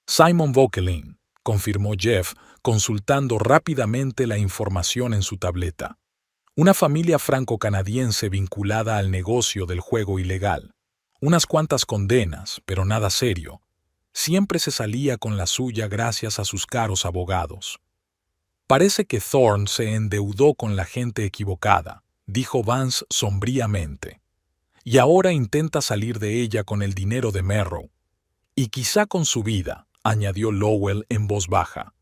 Simon Vauquelin, confirmó Jeff, consultando rápidamente la información en su tableta. Una familia franco-canadiense vinculada al negocio del juego ilegal. Unas cuantas condenas, pero nada serio. Siempre se salía con la suya gracias a sus caros abogados. Parece que Thorne se endeudó con la gente equivocada, dijo Vance sombríamente. Y ahora intenta salir de ella con el dinero de Merrow. Y quizá con su vida, añadió Lowell en voz baja.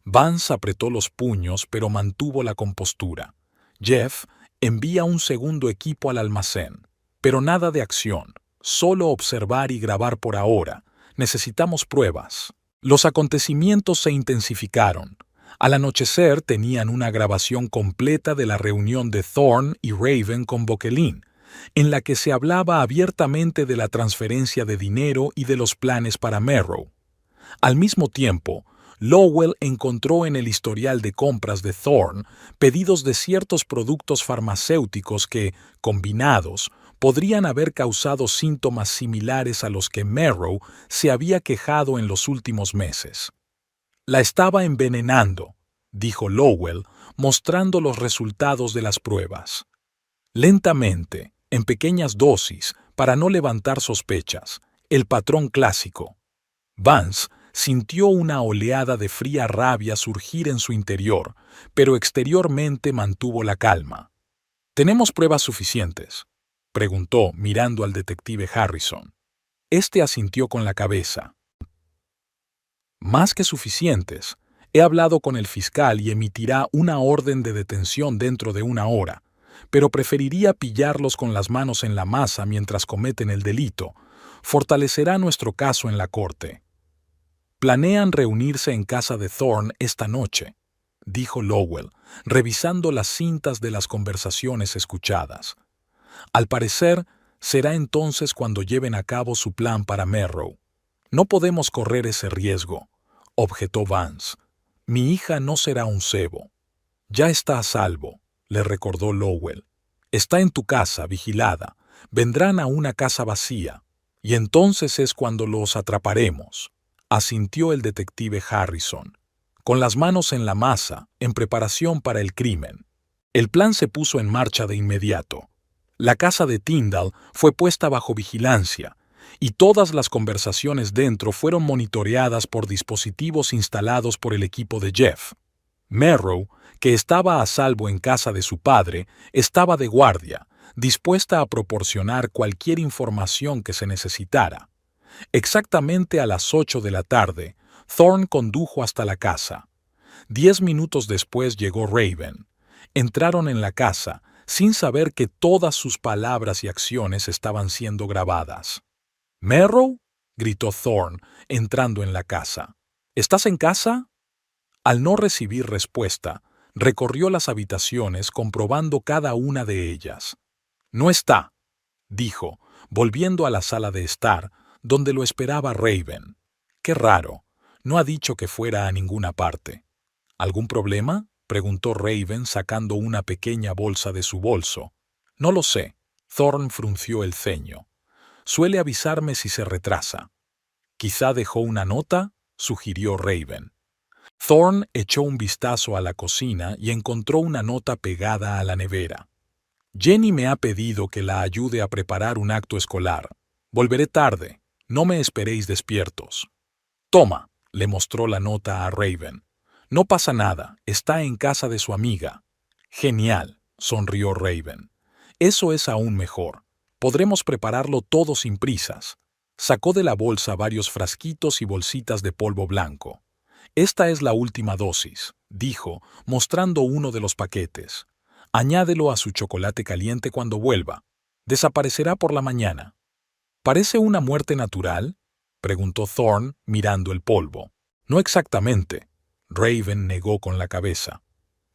Vance apretó los puños, pero mantuvo la compostura. Jeff envía un segundo equipo al almacén. Pero nada de acción, solo observar y grabar por ahora. Necesitamos pruebas. Los acontecimientos se intensificaron. Al anochecer tenían una grabación completa de la reunión de Thorne y Raven con Vauquelin, en la que se hablaba abiertamente de la transferencia de dinero y de los planes para Merrow. Al mismo tiempo, Lowell encontró en el historial de compras de Thorne pedidos de ciertos productos farmacéuticos que, combinados, podrían haber causado síntomas similares a los que Merrow se había quejado en los últimos meses. La estaba envenenando, dijo Lowell, mostrando los resultados de las pruebas. Lentamente, en pequeñas dosis, para no levantar sospechas, el patrón clásico. Vance sintió una oleada de fría rabia surgir en su interior, pero exteriormente mantuvo la calma. ¿Tenemos pruebas suficientes?, preguntó mirando al detective Harrison. Este asintió con la cabeza. Más que suficientes. He hablado con el fiscal y emitirá una orden de detención dentro de una hora, pero preferiría pillarlos con las manos en la masa mientras cometen el delito. Fortalecerá nuestro caso en la corte. Planean reunirse en casa de Thorne esta noche, dijo Lowell, revisando las cintas de las conversaciones escuchadas. Al parecer, será entonces cuando lleven a cabo su plan para Merrow. No podemos correr ese riesgo, objetó Vance. Mi hija no será un cebo. Ya está a salvo, le recordó Lowell. Está en tu casa, vigilada. Vendrán a una casa vacía, y entonces es cuando los atraparemos, asintió el detective Harrison, con las manos en la masa, en preparación para el crimen. El plan se puso en marcha de inmediato. La casa de Tyndall fue puesta bajo vigilancia, y todas las conversaciones dentro fueron monitoreadas por dispositivos instalados por el equipo de Jeff. Merrow, que estaba a salvo en casa de su padre, estaba de guardia, dispuesta a proporcionar cualquier información que se necesitara. Exactamente a las 8 de la tarde, Thorne condujo hasta la casa. 10 minutos después llegó Raven. Entraron en la casa, sin saber que todas sus palabras y acciones estaban siendo grabadas. —¿Merrow? —gritó Thorne, entrando en la casa. —¿Estás en casa? Al no recibir respuesta, recorrió las habitaciones comprobando cada una de ellas. —No está —dijo, volviendo a la sala de estar, donde lo esperaba Raven. —Qué raro. No ha dicho que fuera a ninguna parte. —¿Algún problema? —preguntó Raven sacando una pequeña bolsa de su bolso. —No lo sé. Thorne frunció el ceño. Suele avisarme si se retrasa. —Quizá dejó una nota —sugirió Raven. Thorne echó un vistazo a la cocina y encontró una nota pegada a la nevera. Jenny me ha pedido que la ayude a preparar un acto escolar. Volveré tarde. No me esperéis despiertos. Toma, le mostró la nota a Raven. No pasa nada, está en casa de su amiga. Genial, sonrió Raven. Eso es aún mejor. Podremos prepararlo todo sin prisas. Sacó de la bolsa varios frasquitos y bolsitas de polvo blanco. Esta es la última dosis, dijo, mostrando uno de los paquetes. Añádelo a su chocolate caliente cuando vuelva. Desaparecerá por la mañana. ¿Parece una muerte natural?, preguntó Thorne, mirando el polvo. No exactamente. Raven negó con la cabeza.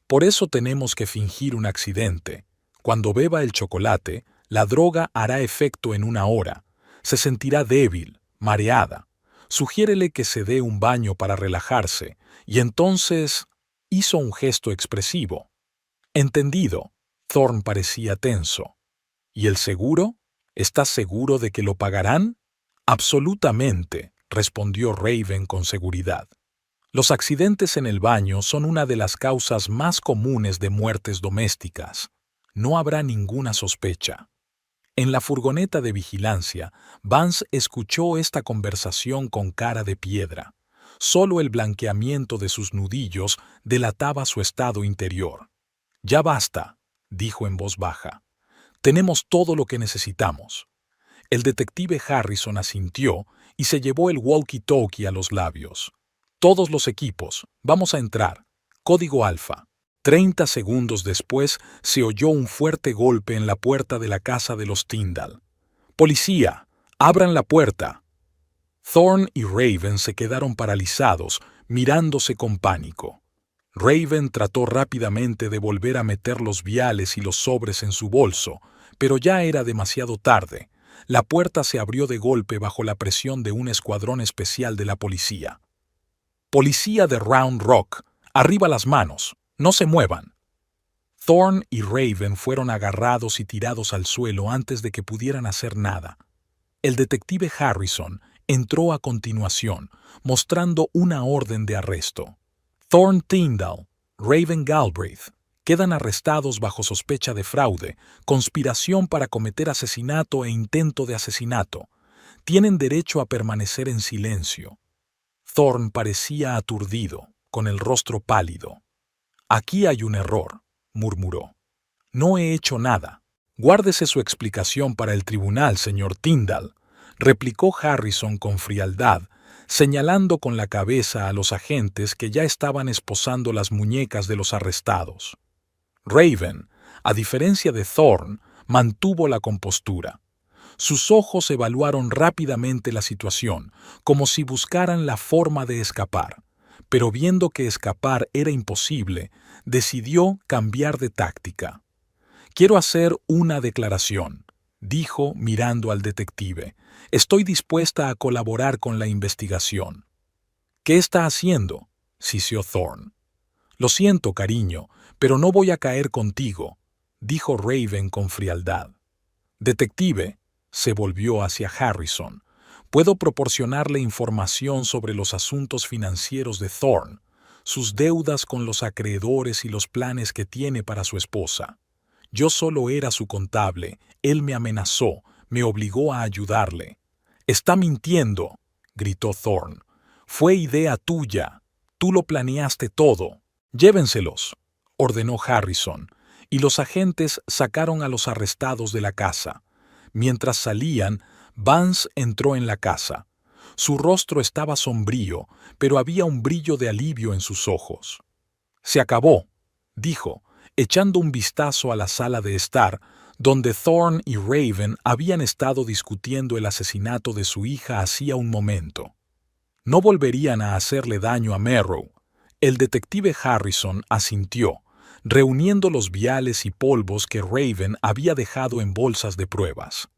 Por eso tenemos que fingir un accidente. Cuando beba el chocolate, la droga hará efecto en 1 hora. Se sentirá débil, mareada. Sugiérele que se dé un baño para relajarse, y entonces hizo un gesto expresivo. Entendido. Thorne parecía tenso. ¿Y el seguro? ¿Estás seguro de que lo pagarán? Absolutamente, respondió Raven con seguridad. Los accidentes en el baño son una de las causas más comunes de muertes domésticas. No habrá ninguna sospecha. En la furgoneta de vigilancia, Vance escuchó esta conversación con cara de piedra. Solo el blanqueamiento de sus nudillos delataba su estado interior. «Ya basta», dijo en voz baja. «Tenemos todo lo que necesitamos». El detective Harrison asintió y se llevó el walkie-talkie a los labios. «Todos los equipos, vamos a entrar. Código Alfa». 30 segundos después se oyó un fuerte golpe en la puerta de la casa de los Tyndall. «¡Policía! ¡Abran la puerta!». Thorne y Raven se quedaron paralizados, mirándose con pánico. Raven trató rápidamente de volver a meter los viales y los sobres en su bolso, pero ya era demasiado tarde. La puerta se abrió de golpe bajo la presión de un escuadrón especial de la policía. «Policía de Round Rock, arriba las manos, no se muevan». Thorne y Raven fueron agarrados y tirados al suelo antes de que pudieran hacer nada. El detective Harrison entró a continuación, mostrando una orden de arresto. Thorne Tyndall, Raven Galbraith, quedan arrestados bajo sospecha de fraude, conspiración para cometer asesinato e intento de asesinato. Tienen derecho a permanecer en silencio. Thorne parecía aturdido, con el rostro pálido. «Aquí hay un error», murmuró. «No he hecho nada. Guárdese su explicación para el tribunal, señor Tyndall», replicó Harrison con frialdad, señalando con la cabeza a los agentes que ya estaban esposando las muñecas de los arrestados. Raven, a diferencia de Thorne, mantuvo la compostura. Sus ojos evaluaron rápidamente la situación, como si buscaran la forma de escapar, pero viendo que escapar era imposible, decidió cambiar de táctica. «Quiero hacer una declaración», dijo mirando al detective. «Estoy dispuesta a colaborar con la investigación». «¿Qué está haciendo?», siseó Thorne. «Lo siento, cariño, pero no voy a caer contigo», dijo Raven con frialdad. «Detective», se volvió hacia Harrison, «puedo proporcionarle información sobre los asuntos financieros de Thorne, sus deudas con los acreedores y los planes que tiene para su esposa. Yo solo era su contable, él me amenazó, me obligó a ayudarle». «Está mintiendo», gritó Thorne. «Fue idea tuya. Tú lo planeaste todo». «Llévenselos», ordenó Harrison, y los agentes sacaron a los arrestados de la casa. Mientras salían, Vance entró en la casa. Su rostro estaba sombrío, pero había un brillo de alivio en sus ojos. «Se acabó», dijo. echando un vistazo a la sala de estar, donde Thorne y Raven habían estado discutiendo el asesinato de su hija hacía un momento. No volverían a hacerle daño a Merrow. El detective Harrison asintió, reuniendo los viales y polvos que Raven había dejado en bolsas de pruebas.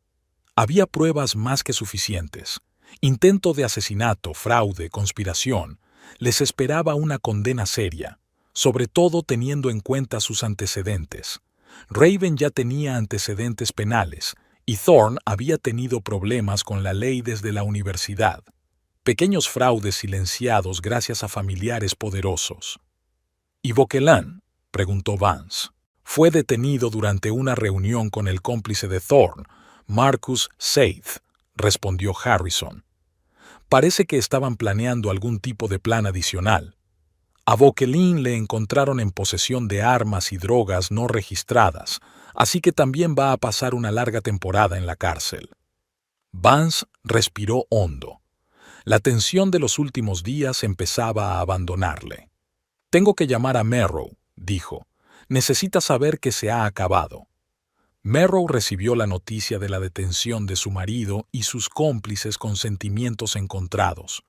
Había pruebas más que suficientes. Intento de asesinato, fraude, conspiración. Les esperaba una condena seria, sobre todo teniendo en cuenta sus antecedentes. Raven ya tenía antecedentes penales, y Thorne había tenido problemas con la ley desde la universidad. Pequeños fraudes silenciados gracias a familiares poderosos. ¿Y Vauquelin?, preguntó Vance. Fue detenido durante una reunión con el cómplice de Thorne, Marcus Seith, respondió Harrison. Parece que estaban planeando algún tipo de plan adicional. A Vauquelin le encontraron en posesión de armas y drogas no registradas, así que también va a pasar una larga temporada en la cárcel. Vance respiró hondo. La tensión de los últimos días empezaba a abandonarle. «Tengo que llamar a Merrow», dijo. «Necesita saber que se ha acabado». Merrow recibió la noticia de la detención de su marido y sus cómplices con sentimientos encontrados.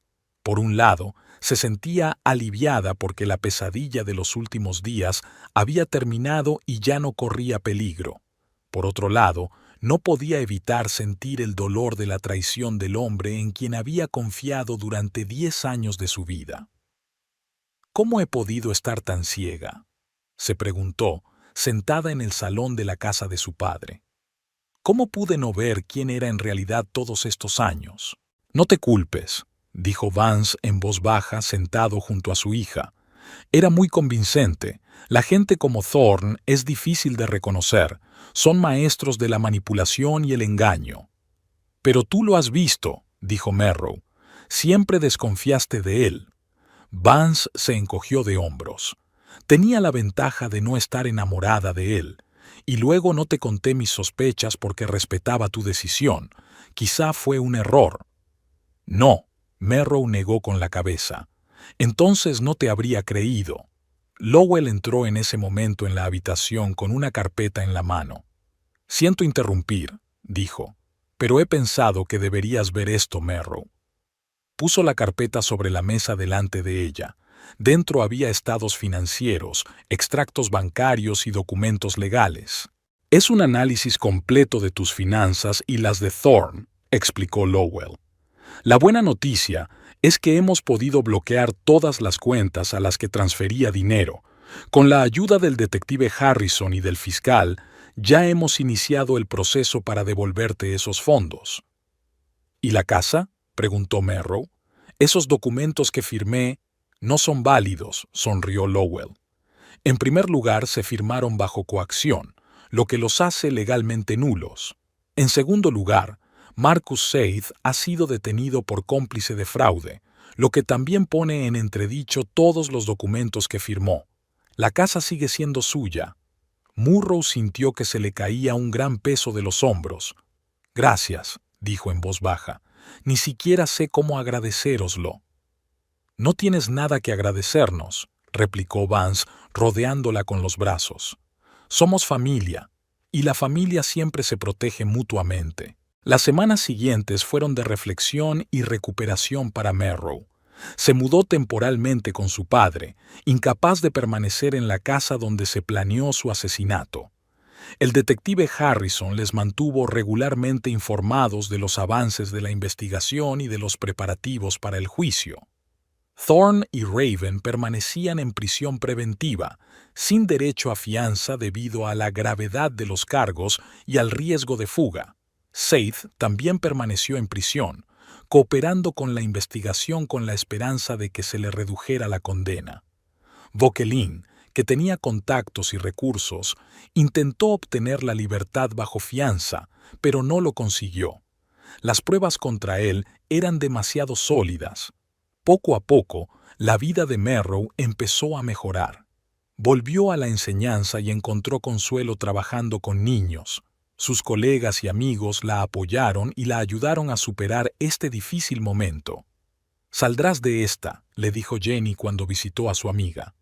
Por un lado, se sentía aliviada porque la pesadilla de los últimos días había terminado y ya no corría peligro. Por otro lado, no podía evitar sentir el dolor de la traición del hombre en quien había confiado durante 10 años de su vida. «¿Cómo he podido estar tan ciega?», se preguntó, sentada en el salón de la casa de su padre. «¿Cómo pude no ver quién era en realidad todos estos años?» «No te culpes», dijo Vance en voz baja, sentado junto a su hija. Era muy convincente. La gente como Thorne es difícil de reconocer. Son maestros de la manipulación y el engaño. «Pero tú lo has visto», dijo Merrow. «Siempre desconfiaste de él». Vance se encogió de hombros. «Tenía la ventaja de no estar enamorada de él. Y luego no te conté mis sospechas porque respetaba tu decisión. Quizá fue un error». «No», Merrow negó con la cabeza. «Entonces no te habría creído». Lowell entró en ese momento en la habitación con una carpeta en la mano. «Siento interrumpir», dijo, «pero he pensado que deberías ver esto, Merrow». Puso la carpeta sobre la mesa delante de ella. Dentro había estados financieros, extractos bancarios y documentos legales. «Es un análisis completo de tus finanzas y las de Thorne», explicó Lowell. «La buena noticia es que hemos podido bloquear todas las cuentas a las que transfería dinero. Con la ayuda del detective Harrison y del fiscal, ya hemos iniciado el proceso para devolverte esos fondos». «¿Y la casa?», preguntó Merrow. «Esos documentos que firmé no son válidos», sonrió Lowell. «En primer lugar, se firmaron bajo coacción, lo que los hace legalmente nulos. En segundo lugar, Marcus Seith ha sido detenido por cómplice de fraude, lo que también pone en entredicho todos los documentos que firmó. La casa sigue siendo suya». Murrow sintió que se le caía un gran peso de los hombros. «Gracias», dijo en voz baja. «Ni siquiera sé cómo agradecéroslo». «No tienes nada que agradecernos», replicó Vance, rodeándola con los brazos. «Somos familia, y la familia siempre se protege mutuamente». Las semanas siguientes fueron de reflexión y recuperación para Merrow. Se mudó temporalmente con su padre, incapaz de permanecer en la casa donde se planeó su asesinato. El detective Harrison les mantuvo regularmente informados de los avances de la investigación y de los preparativos para el juicio. Thorne y Raven permanecían en prisión preventiva, sin derecho a fianza debido a la gravedad de los cargos y al riesgo de fuga. Seith también permaneció en prisión, cooperando con la investigación con la esperanza de que se le redujera la condena. Vauquelin, que tenía contactos y recursos, intentó obtener la libertad bajo fianza, pero no lo consiguió. Las pruebas contra él eran demasiado sólidas. Poco a poco, la vida de Merrow empezó a mejorar. Volvió a la enseñanza y encontró consuelo trabajando con niños. Sus colegas y amigos la apoyaron y la ayudaron a superar este difícil momento. «Saldrás de esta», le dijo Jenny cuando visitó a su amiga.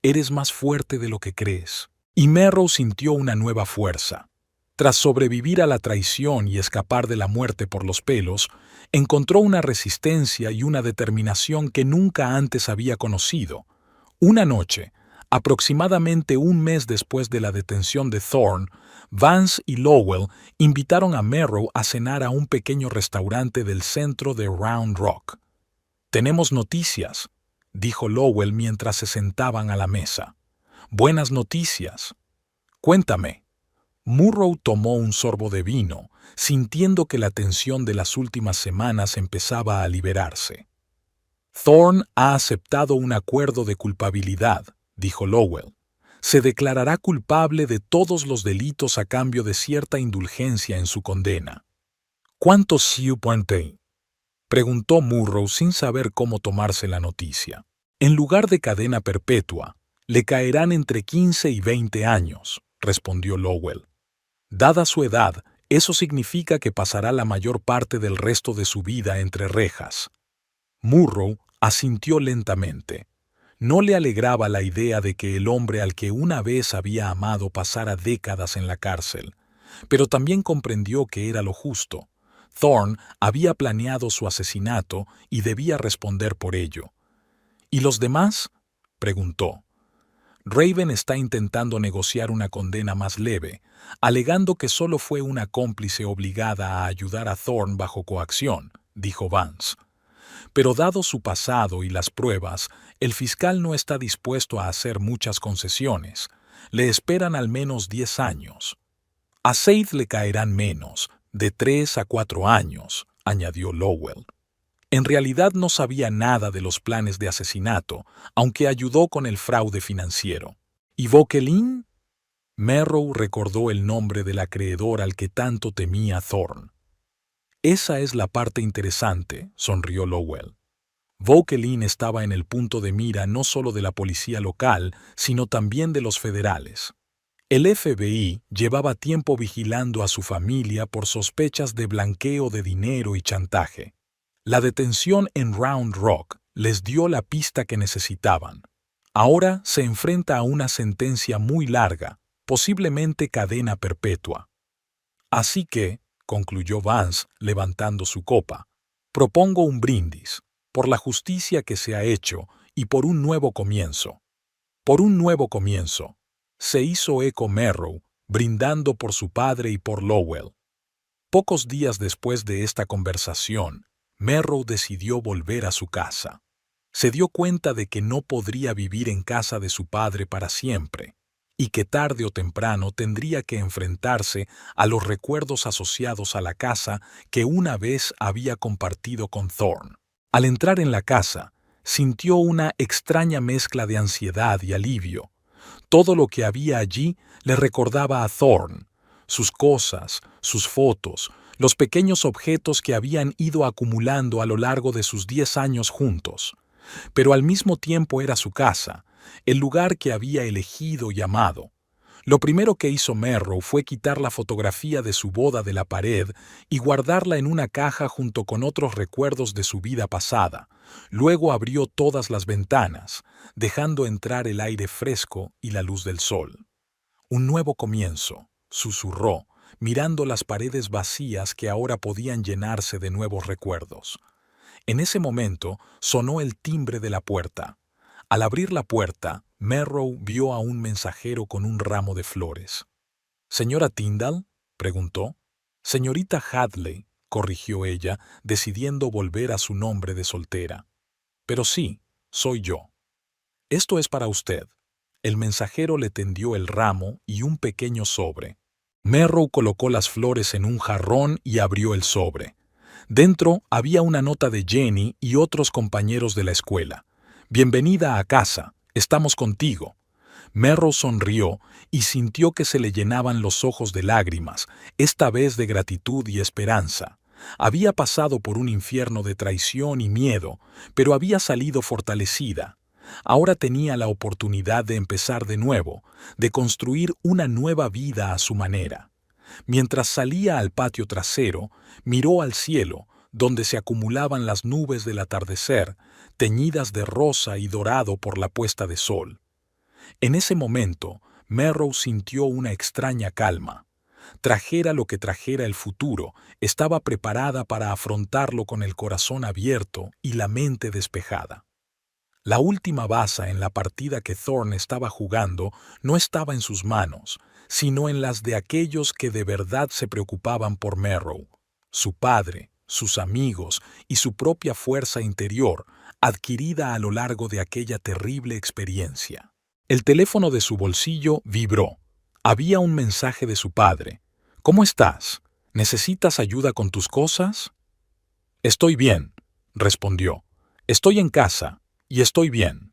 «Eres más fuerte de lo que crees». Y Merrow sintió una nueva fuerza. Tras sobrevivir a la traición y escapar de la muerte por los pelos, encontró una resistencia y una determinación que nunca antes había conocido. Una noche, aproximadamente un mes después de la detención de Thorne, Vance y Lowell invitaron a Merrow a cenar a un pequeño restaurante del centro de Round Rock. «Tenemos noticias», dijo Lowell mientras se sentaban a la mesa. «Buenas noticias. Cuéntame». Murrow tomó un sorbo de vino, sintiendo que la tensión de las últimas semanas empezaba a liberarse. «Thorne ha aceptado un acuerdo de culpabilidad», dijo Lowell. «Se declarará culpable de todos los delitos a cambio de cierta indulgencia en su condena». «¿Cuántos supone?», preguntó Murrow sin saber cómo tomarse la noticia. «En lugar de cadena perpetua, le caerán entre 15 y 20 años», respondió Lowell. «Dada su edad, eso significa que pasará la mayor parte del resto de su vida entre rejas». Murrow asintió lentamente. No le alegraba la idea de que el hombre al que una vez había amado pasara décadas en la cárcel, pero también comprendió que era lo justo. Thorne había planeado su asesinato y debía responder por ello. «¿Y los demás?», preguntó. «Raven está intentando negociar una condena más leve, alegando que solo fue una cómplice obligada a ayudar a Thorne bajo coacción», dijo Vance. «Pero dado su pasado y las pruebas, el fiscal no está dispuesto a hacer muchas concesiones. Le esperan al menos 10 años. A Seith le caerán menos, de 3 a 4 años», añadió Lowell. En realidad no sabía nada de los planes de asesinato, aunque ayudó con el fraude financiero. ¿Y Vokelin? Merrow recordó el nombre del acreedor al que tanto temía Thorne. «Esa es la parte interesante», sonrió Lowell. «Vokelin estaba en el punto de mira no solo de la policía local, sino también de los federales. El FBI llevaba tiempo vigilando a su familia por sospechas de blanqueo de dinero y chantaje. La detención en Round Rock les dio la pista que necesitaban. Ahora se enfrenta a una sentencia muy larga, posiblemente cadena perpetua. Así que», concluyó Vance levantando su copa, «propongo un brindis, por la justicia que se ha hecho y por un nuevo comienzo». «Por un nuevo comienzo», se hizo eco Merrow, brindando por su padre y por Lowell. Pocos días después de esta conversación, Merrow decidió volver a su casa. Se dio cuenta de que no podría vivir en casa de su padre para siempre, y que tarde o temprano tendría que enfrentarse a los recuerdos asociados a la casa que una vez había compartido con Thorne. Al entrar en la casa, sintió una extraña mezcla de ansiedad y alivio. Todo lo que había allí le recordaba a Thorne: sus cosas, sus fotos, los pequeños objetos que habían ido acumulando a lo largo de sus 10 años juntos. Pero al mismo tiempo era su casa, el lugar que había elegido y amado. Lo primero que hizo Merrow fue quitar la fotografía de su boda de la pared y guardarla en una caja junto con otros recuerdos de su vida pasada. Luego abrió todas las ventanas, dejando entrar el aire fresco y la luz del sol. «Un nuevo comienzo», susurró, mirando las paredes vacías que ahora podían llenarse de nuevos recuerdos. En ese momento sonó el timbre de la puerta. Al abrir la puerta, Merrow vio a un mensajero con un ramo de flores. «¿Señora Tyndall?», preguntó. «Señorita Hadley», corrigió ella, decidiendo volver a su nombre de soltera. «Pero sí, soy yo. Esto es para usted». El mensajero le tendió el ramo y un pequeño sobre. Merrow colocó las flores en un jarrón y abrió el sobre. Dentro había una nota de Jenny y otros compañeros de la escuela. «Bienvenida a casa, estamos contigo». Merrow sonrió y sintió que se le llenaban los ojos de lágrimas, esta vez de gratitud y esperanza. Había pasado por un infierno de traición y miedo, pero había salido fortalecida. Ahora tenía la oportunidad de empezar de nuevo, de construir una nueva vida a su manera. Mientras salía al patio trasero, miró al cielo, donde se acumulaban las nubes del atardecer, teñidas de rosa y dorado por la puesta de sol. En ese momento, Merrow sintió una extraña calma. Trajera lo que trajera el futuro, estaba preparada para afrontarlo con el corazón abierto y la mente despejada. La última baza en la partida que Thorne estaba jugando no estaba en sus manos, sino en las de aquellos que de verdad se preocupaban por Merrow, su padre, sus amigos y su propia fuerza interior, adquirida a lo largo de aquella terrible experiencia. El teléfono de su bolsillo vibró. Había un mensaje de su padre. «¿Cómo estás? ¿Necesitas ayuda con tus cosas?» «Estoy bien», respondió. «Estoy en casa y estoy bien».